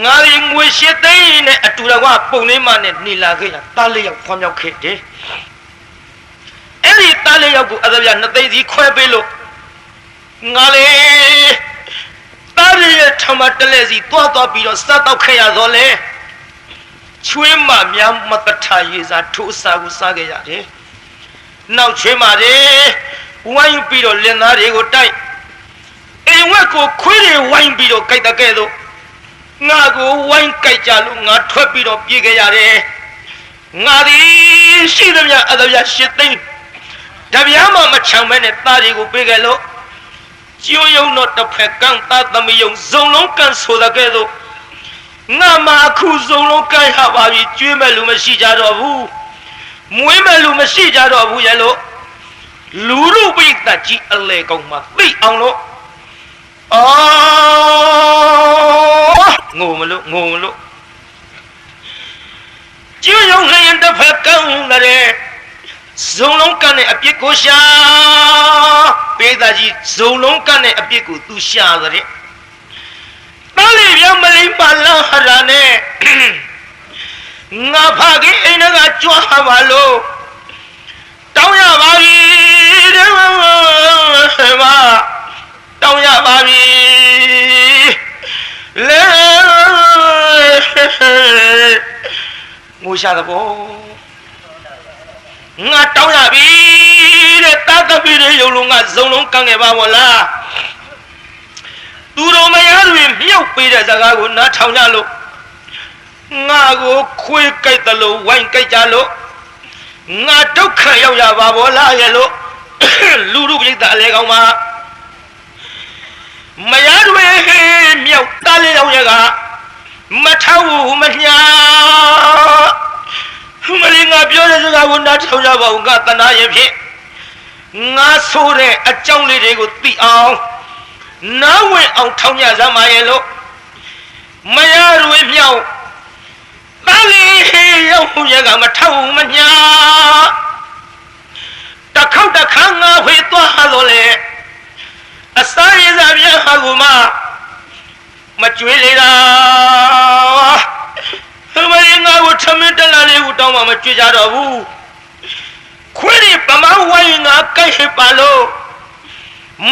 ငါရင်ငွေရှစ်သိန်းနဲ့အတူတကွပုံလေးမှနဲ့နေလာခဲ့ရတားလေးယောက်ဖွားမြောက်ခဲ့တယ်အဲ့ဒီတားလေးယောက်ကိုအသဗျာနှစ်သိန်းစီခွဲပေးလို့ငါလေတားရဲ့ထမတလဲစီတွားသွားပြီးတော့စားတော့ခဲ့ရတော့လေချွေးမများမတထရေးစားထိုးစားကိုစားခဲ့ရတယ်နောက်ချွေးမတွေဝိုင်းပြီးတော့လင်သားတွေကိုတိုက်အိမ်ဝက်ကိုခွေးတွေဝိုင်းပြီးတော့ကြိုက်တကဲ့သို့ငါကိုဝိုင်းကြိုက်ကြလို့ငါထွက်ပြီးတော့ပြေးခဲ့ရတယ်ငါဒီရှိသမျှအသဗျာရှစ်သိန်းတပြားမှမချောင်မဲနဲ့သားတွေကိုပေးခဲ့လို့ကျိုးယုံတော့တစ်ဖက်ကန်းသားသမီးယုံဇုံလုံးကန်ဆိုတဲ့ကဲ့သို့ငါမှအခုဇုံလုံးကန်ရပါပြီကျွေးမဲ့လူမရှိကြတော့ဘူးမွေးမဲ့လူမရှိကြတော့ဘူးရဲ့လို့လူလူပိတ်တကြီးအလေကောင်မှသိအောင်လို့ ငိုမလို့ကျူးယုံလျင်တစ်ဖက်ကောင်းတဲ့ဇုံလုံးကနဲ့အပြစ်ကိုရှာပေးသားကြီးဇုံလုံးကနဲ့အပြစ်ကိုသူရှာတဲ့တားလေးပြောင်းမလိမ့်ပါလားဟာရနဲ့ငါဖခင်အိမ်ကကြွားပါလို့တောင်းရပါပြီတဲ့မတောင်းရပါပြီလေငိုရှာတဲ့ဘောငါတောင်းရပြီတဲ့တားကပ်ပြီးတဲ့ရုံလုံးကဇုံလုံးကန်းခဲ့ပါဘောလားသူတို့မယားတွေမြုပ်ပေးတဲ့စကားကိုနားထောင်ကြလို့ငါကိုခွေးကြိုက်တယ်လို့ဝိုင်းကြိုက်ကြလို့ငါဒုက္ခရောက်ရပါဘောလားရဲ့လို့လူလူပြိတ္တအလဲကောင်းမှာမယားတွေမြုပ်တားလေးရောက်ရကမထောက်ဘူးမညာမလီငါပြောတဲ့စကားကိုနားထောင်ကြပါဦးငါတနာရင်ဖြင့်ငါဆိုတဲ့အကြောင်းလေးတွေကိုသိအောင်နားဝင်အောင်ထောင်ကြစမ်းပါရဲ့လို့မယားတွေမြောက်တားလေးရောက်ရကမထောက်မညာတခေါက်တခါငါဝေသွားလို့လေအစာရည်စားပြဟာကိုမကျွေးလေတာမင်းငါကိုထမင်းတလားလေးကိုတောင်းမှမကျွေးကြတော့ဘူးခွေးဒီပမဝိုင်းငါကိုက်ဟစ်ပါလို့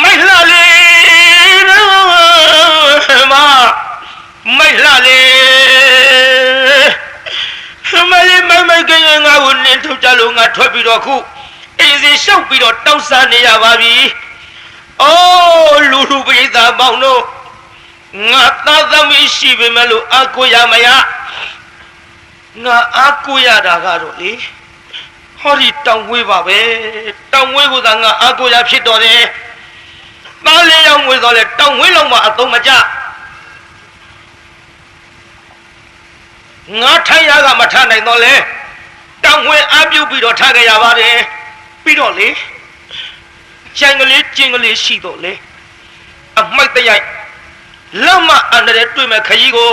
မိုက်လာလေမိုက်လာလေမိုက်ကင်းငါကိုနင်းထုတ်ကြလို့ငါထွက်ပြီးတော့ခုအိမ်စီရှောက်ပြီးတော့တောက်စားနေရပါပြီအိုးလူလူပရိသတ်ပေါင်းတို့ငါသားသမီးရှိပေမဲ့လို့အကူရမရငါအကူရတာကတော့လေဟောဒီတောင်ဝေးပါပဲတောင်ဝေးကငါအကူရဖြစ်တော်တယ်သားလေးရောက်ဝေးတော့လေတောင်ဝေးလုံးမှာအသုံးမကျငါထိုင်ရကမထနိုင်တော့လေတောင်ဝေးအပြုတ်ပြီးတော့ထားကြရပါတယ်ပြီးတော့လေကျန်ကလေးကျင်ကလေးရှိတော့လေအမိုက်တရိုက်လက်မအန္တရာယ်တွေ့မဲ့ခကြီးကို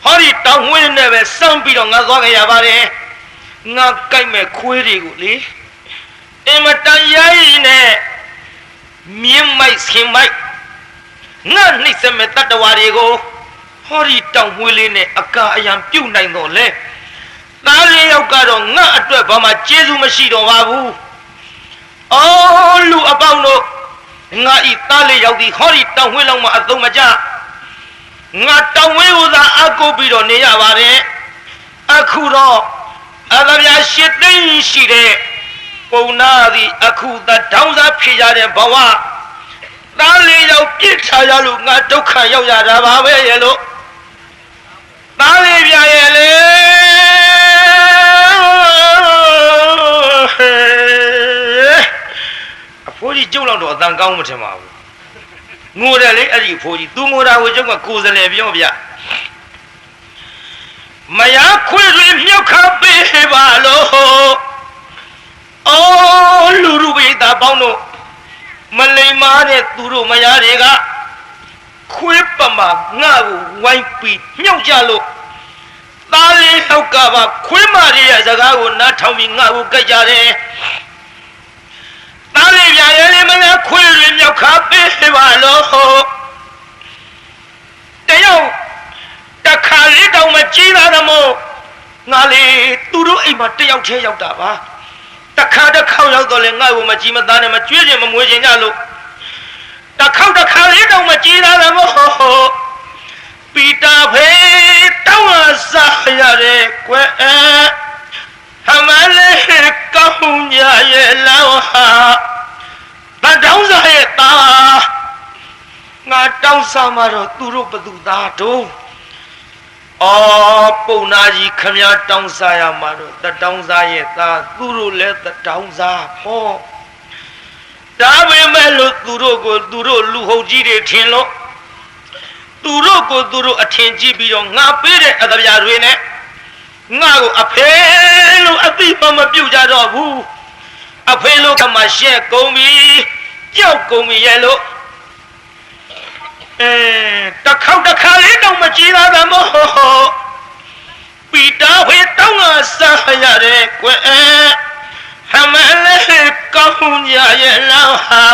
ဟောဒီတောင်ဝင်းနဲ့ပဲစမ်းပြီးတော့ငါသွားကြရပါတယ်ငါကြိုက်မဲ့ခွေးတွေကိုလေအင်မတန်ရိုင်းနဲ့မြင်းမိုက်ဆင်းမိုက်ငါနှိမ့်စမဲ့တတ္တဝါတွေကိုဟောဒီတောင်ဝင်းလေးနဲ့အကာအယံပြုတ်နိုင်တော့လေသားလေးယောက်ကတော့ငါအတွက်ဘာမှကျေးဇူးမရှိတော့ပါဘူးအော်လူအပေါင်းတို့ငါဤသားလေးယောက်ဒီဟောဒီတောင်ဝင်းလောက်မှာအသုံးမကျငါတောင်ဝင်းကိုသာအကုပ်ပြီးတော့နေရပါတယ်အခုတော့အသဗျာရှစ်သိန်းရှိတဲ့ပုံနာသည်အခုသာတောင်းစားဖြစ်ရတဲ့ဘဝသားလေးယောက်ပြစ်ချရလို့ငါဒုက္ခရောက်ရတာပါပဲရဲ့လို့သားလေးပြရဲ့လေအဖိုးကြီးကျုပ်လောက်တော့အတန်ကောင်းမထင်ပါဘူးငိုတယ်လေအဲ့ဒီအဖိုးကြီးသူငိုတာကိုကျုပ်ကကိုယ်စလဲပြောဗျမယားခွေတွေမြုပ်ခပေးပါလို့အော်လူလူပိတာပေါင်းတို့မလိမ္မာတဲ့သူတို့မယားတွေကခွေးပမာငါ့ကိုဝိုင်းပြီးမြုပ်ကြလို့သားလေးဟောက်ကပါခွေးမတွေရဲ့စကားကိုနားထောင်ပြီးငါ့ကိုကြိုက်ကြတယ်သားလေးပြရဲလေးမလားခွေးတွေမြောက်ခါပေးပါလို့တယောက်တခါလေးတောင်မကြည့်လာတော့မို့ငါလေသူတို့အိမ်မှာတယောက်ထဲရောက်တာပါတခါတစ်ခေါက်ရောက်တော့လေငါ့ကိုမကြည့်မသားနဲ့မကြွေးခြင်းမမွေးခြင်းကြလို့တခါလေးတောင်မကြည့်လာတော့မို့ပီတာဖေးတောင်းလာစားရတယ်ကွယ်ဟမလေးကောင်းကြရဲ့လောက်ဟာဗတောင်းစားရဲ့သားငါတောင်းစားမှာတော့သူတို့ဘသူသားတို့အော်ပုံနာကြီးခမည်းတောင်းစားရမှာတော့တတောင်းစားရဲ့သားသူတို့လည်းတတောင်းစားဟောဒါပေမဲ့လို့သူတို့ကိုသူတို့လူဟုတ်ကြီးတွေထင်လို့သူတို့ကိုသူတို့အထင်ကြီးပြီးတော့ငါပေးတဲ့အသဗျာတွေနဲ့ငါကိုအဖေလို့အသိမှမပြုတ်ကြတော့ဘူးအဖေလို့ကမှရှက်ကုန်ပြီကြောက်ကုန်ပြီရဲ့လို့ တခေါက်တစ်ခါလေးတော့မကြည်လာတာမဟုတ်ပီတာဝေတောင်းကစားရတယ်ကွယ်ဟမလေးကောင်းကြရဲ့လားဟာ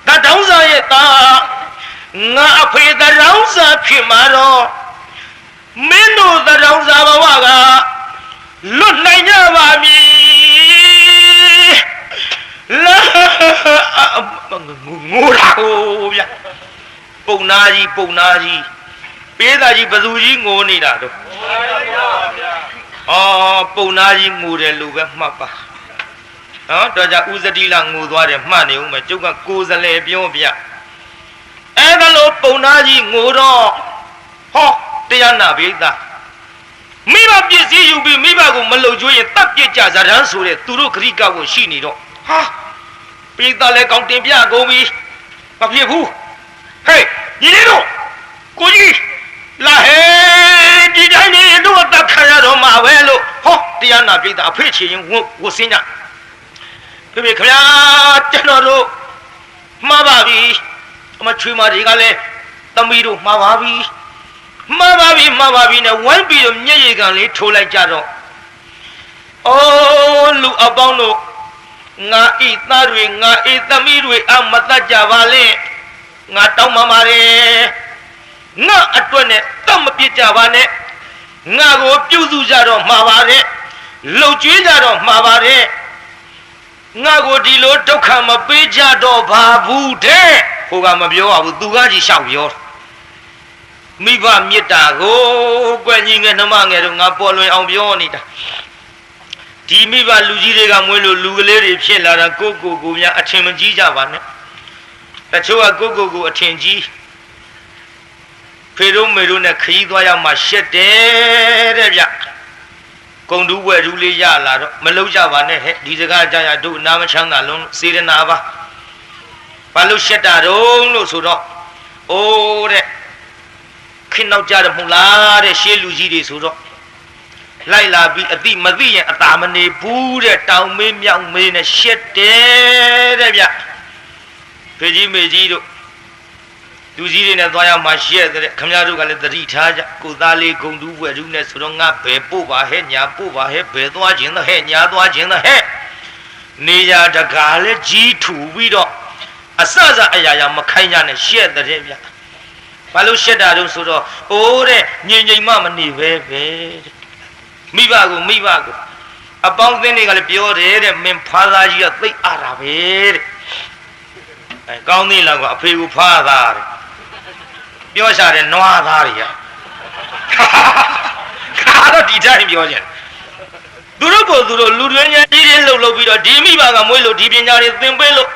တတောင်းစားရဲ့သားငါအဖေတရောင်းစားဖြစ်မှာတော့မင်းတို့တရောင်းစားဘဝကလွတ်နိုင်ကြပါမည်လာငိုတာကိုဗျပုံနာကြီးပေးသားကြီးဘသူကြီးငိုနေတာတော့ပုံနာကြီးငိုတယ်လို့ပဲမှတ်ပါတော့ကြဥစတိလာငိုသွားတယ်မှတ်နေဦးမယ်ကျုပ်ကကိုယ်စလဲပြောပြအဲ့ဒါလို့ပုံနာကြီးငိုတော့တရားနာပိဿမိဘပစ္စည်းယူပြီးမိဘကိုမလုံကျွေးရင်တပ်ပြစ်ကြဇာတန်းဆိုတဲ့သူတို့ခရိကကိုရှိနေတော့ပိဿလည်းကောင်းတင်ပြကုန်ပြီမဖြစ်ဘူးဟေးညီလေးတို့ကိုကြီးလာဟဲ့ဒီတိုင်းနေတို့တပ်ခံရတော့မှာပဲလို့တရားနာပိဿအဖေချေရင်ဝတ်စင်းကြဖေခင်ဗျာကျွန်တော်တို့မှားပါပြီအမချွေးမတွေကလည်းသမီးတို့မှားပါပြီမှားပါပြီနဲ့ဝိုင်းပြီးတော့မျက်ရည်ကန်လေးထိုးလိုက်ကြတော့လူအပေါင်းတို့ငါဤသားတွေငါဤသမီးတွေအမတတ်ကြပါလေငါတောင်းပန်ပါတယ်ငါအတွက်နဲ့တတ်မပြစ်ကြပါနဲ့ငါကိုပြုစုကြတော့မှာပါတဲ့လှုပ်ကြွေးကြတော့မှာပါတဲ့ငါကိုဒီလိုဒုက္ခမပေးကြတော့ပါဘူးတဲ့ဟိုကမပြောရဘူးသူကကြီးရှောက်ပြောမိဘမေတ္တာကိုကွယ်ညီငယ်နှမငယ်တို့ငါပေါ်လွင်အောင်ပြောနေတာဒီမိဘလူကြီးတွေကမွေးလို့လူကလေးတွေဖြစ်လာတာကိုများအထင်မကြီးကြပါနဲ့တချို့ကကိုအထင်ကြီးဖေတို့မေတို့နဲ့ခရီးသွားရမှရှက်တယ်တဲ့ဗျဂုံတူးဝဲတူးလေးရလာတော့မလုံးကြပါနဲ့ဟဲ့ဒီစကားကြာရတို့အနာမချမ်းသာလုံးစေရနာပါဘာလို့ရှက်တာတော့လို့ဆိုတော့တဲ့ခင်နောက်ကြတယ်မဟုတ်လားတဲ့ရှေးလူကြီးတွေဆိုတော့လိုက်လာပြီးအတိမသိရင်အသာမနေဘူးတဲ့တောင်မေးမြောက်မေးနဲ့ရှက်တယ်တဲ့ဗျဖေကြီးမေကြီးတို့လူကြီးတွေနဲ့သွားရမှာရှက်တဲ့ခမရတို့ကလည်းသတိထားကြကိုသားလေးဂုံတူးဘွယ်တူးနဲ့ဆိုတော့ငါဘယ်ပို့ပါဟဲ့ညာပို့ပါဟဲ့ဘယ်သွားခြင်းသဟဲ့ညာသွားခြင်းသဟဲ့နေရတကားလဲကြီးထူပြီးတော့အစအရာမခိုင်းကြနဲ့ရှက်တဲ့ဗျဘာလို့ရှက်တာတော့ဆိုတော့တဲ့ငြိမ်မနေပဲတဲ့မိဘကိုအပေါင်းအသင်းတွေကလည်းပြောတယ်တဲ့မင်းဖားသားကြီးကသိအားတာပဲတဲ့ကောင်းသေးလားကွာအဖေကိုဖားသားတဲ့ပြောရှာတယ်နွားသားတွေကခါတော့ဒီတိုင်းပြောကြတယ်သူတို့လူတွင်ညာကြီးတွေလှုပ်ပြီးတော့ဒီမိဘကမွေးလို့ဒီပညာတွေသင်ပေးလို့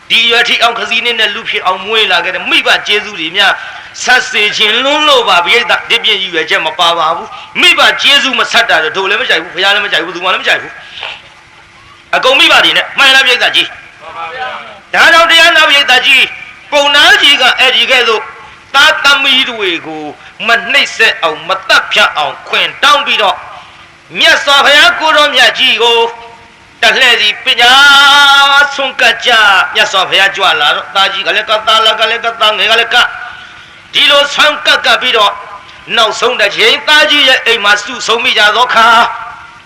ဒီရွယ်ထိအောင်ခစီနေနဲ့လူဖြစ်အောင်မွေးလာခဲ့တဲ့မိဘကျေးဇူးတွေများဆက်စေခြင်းလွန်းလို့ပါဗျာဒီပြည့်ရွယ်ချက်မပါပါဘူးမိဘကျေးဇူးမဆက်တာတော့တို့လည်းမကြိုက်ဘူးဖခင်လည်းမကြိုက်ဘူးသူမှလည်းမကြိုက်ဘူးအကုန်မိဘတွေနဲ့မှန်လားပြိဿကြီးမှန်ပါဗျာဒါကြောင့်တရားနာပြိဿကြီးပုံနာကြီးကအဲ့ဒီကဲ့သို့သာသမီတွေကိုမနှိမ့်ဆက်အောင်မတတ်ဖြတ်အောင်ခွင်တောင်းပြီးတော့မြတ်စွာဘုရားကိုတော်မြတ်ကြီးကိုတလှဲ့စီပညာဆုံးကကြမြတ်စွာဘုရားကြွလာတော့သားကြီးကလည်းကသားလကလည်းကသားငယ်ကလည်းကဒီလိုဆုံးကပြီးတော့နောက်ဆုံးတစ်ချိန်သားကြီးရဲ့အိမ်မှာစုဆုံးမိကြသောခါ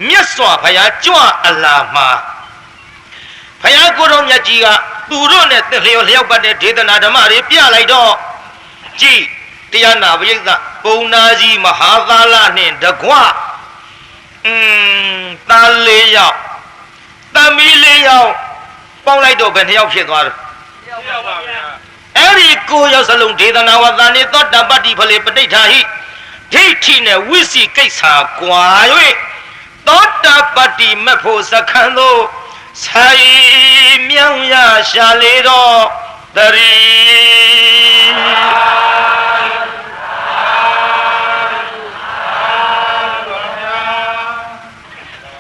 မြတ်စွာဘုရားကြွအလာမှာဘုရားကိုတော်မြတ်ကြီးကသူတို့နဲ့တလျော်လျောက်ပတ်တဲ့ဒေသနာဓမ္မတွေပြလိုက်တော့ကြည်တရားနာပရိသတ်ပုံနာကြီးမဟာသာလနှင့်တကွသားလေးယောက်သမီးလေးယောက်ပေါင်းလိုက်တော့ဘယ်နှယောက်ဖြစ်သွားတယ်6ယောက်ပါဗျာအဲ့ဒီ9ယောက်စလုံးဒေသနာဝသန်နေသောတပတ္တိဖလေပဋိဋ္ဌာဟိဒိဋ္ဌိနဲ့ဝိစီကိစ္စကွာ၍သောတပတ္တိမဖို့စခန်းသို့ဆိုင်မြောင်ရရှာလေတော့တရီ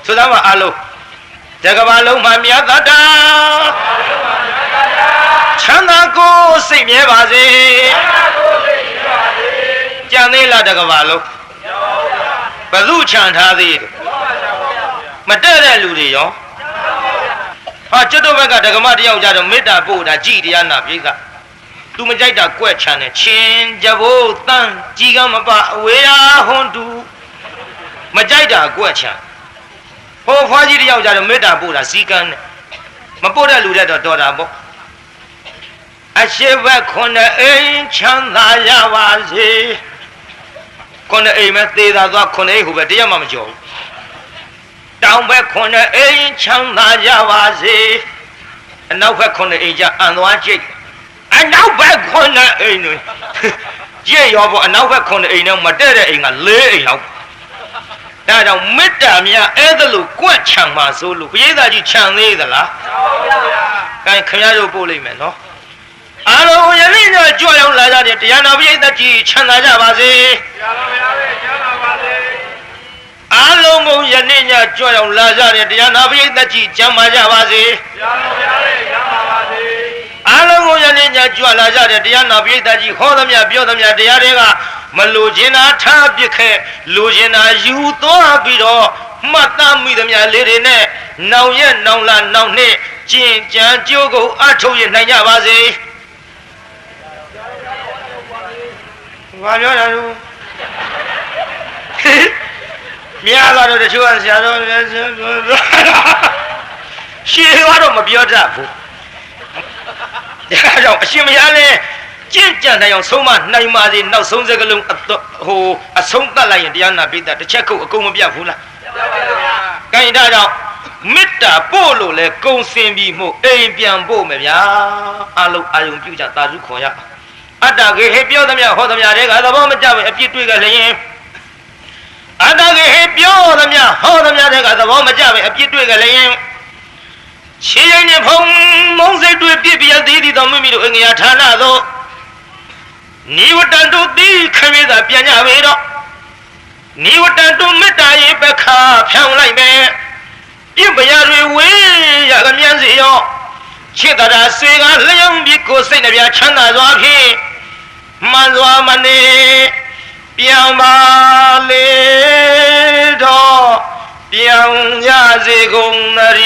ဆိုတော့အလုံးတကဘာလုံးမှာမြတ်တတာချမ်းသာကိုစိတ်မြဲပါစေကြံသေးလားတကဘာလုံးဘသူချမ်းထားသေးတယ်မတက်တဲ့လူတွေရောဟာကျွတ်တော့ဘက်ကဒကမတယောက်ကြတော့မေတ္တာပို့တာကြည်တရားနာပြေက သူမကြိုက်တာကွက်ချမ်းနဲ့ချင်းကြဘိုးတန်းကြီးကမပအဝေးရာဟွန်တူမကြိုက်တာကွက်ချမ်းဟိုဖွားကြီးတယောက်ကြတော့မေတ္တာပို့တာစီကန်းနဲ့မပို့တဲ့လူတွေတော့တော်တာပေါ့အရှိဘက်ခွန်တဲ့အိမ်ချမ်းသာရပါစေခွန်တဲ့အိမ်မဲ့သေးသာသွားခွန်တဲ့အိမ်ဟိုပဲတရားမှမကြော်ဘူးတောင်ဘက်ခွန်တဲ့အိမ်ချမ်းသာရပါစေအနောက်ဘက်ခွန်တဲ့အိမ်ကျအံသွားကြိတ်အနောက်ဘက်ခွန်တဲ့အိမ်တွေကြည့်ရောပေါ့အနောက်ဘက်ခွန်တဲ့အိမ်တော့မတည့်တဲ့အိမ်က၄အိမ်လောက်ဒါကြောင့်မေတ္တာများအဲ့ဒါလို့ကွက်ချံပါဆိုလို့ဘုရားသားကြီးခြံသေးသလားမှန်ပါဗျာခင်ဗျားတို့ပို့လိုက်မယ်နော်အားလုံးယနေ့ညကြွရောက်လာကြတဲ့တရားနာပရိသတ်ကြီးချမ်းသာကြပါစေချမ်းသာပါစေချမ်းသာပါစေအားလုံးကိုယနေ့ညကြွရောက်လာကြတဲ့တရားနာပရိသတ်ကြီးချမ်းသာကြပါစေချမ်းသာပါစေချမ်းသာပါစေအားလုံးကိုယနေ့ညကြွလာကြတဲ့တရားနာပရိသတ်ကြီးဟောသမျှပြောသမျှတရားတွေကမလိုချင်တာထားပစ်ခဲ့လိုချင်တာယူသွားပြီးတော့မှတ်သားမိသမျှလေးတွေနဲ့နောင်ရက်နောင်လာနောင်နှစ်ကျင့်ကြံကြိုးကိုအထုတ်ရနိုင်ကြပါစေဘာပြောတာလို့များလာတော့တချို့ကဆရာတော်ရှေ့ကတော့မပြောတတ်ဘူးဒါကြောင့်အရှင်မယားလဲကျင့်ကြံတဲ့အောင်ဆုံးမနိုင်ပါစေနောက်ဆုံးစကလုံးဟိုအဆုံးသတ်လိုက်ရင်တရားနာပိဋကတစ်ချက်ခုတ်အကုန်မပြတ်ဘူးလားပြတ်ပါဗျာ။ကိုင်ဒါကြောင့်မေတ္တာပို့လို့လဲကုံစင်ပြီးမှုအိမ်ပြန်ပို့မယ်ဗျာအလုံးအာယုံပြုကြသာဓုခေါ်ရအတ္တကေဟေပြောသမျှဟောသမျှတွေကသဘောမကျဘူးအပြစ်တွေ့ကြလျင်အတ္တကေဟေပြောသမျှဟောသမျှတွေကသဘောမကျဘူးအပြစ်တွေ့ကြလျင်ရှင်းရင်ဖုံမုံစိတ်တွေ့ပြစ်ပြသေးသည်တော်မိမိတို့အငြာဌာနသို့နိဝတ္တတုတိခမေသာပြန်ကြပေတော့နိဝတ္တတုမေတ္တာရေပခါဖြောင်းလိုက်မယ်ပြစ်ပရာတွေဝေးရကမြန်စီရောချစ်တာဆွေကလျောင်းပြီးကိုစိတ်နှပြချမ်းသာစွာဖြင့်မှန်စွာမနေပြန်ပါလေတော့ပြန်ရစေကုန်သတ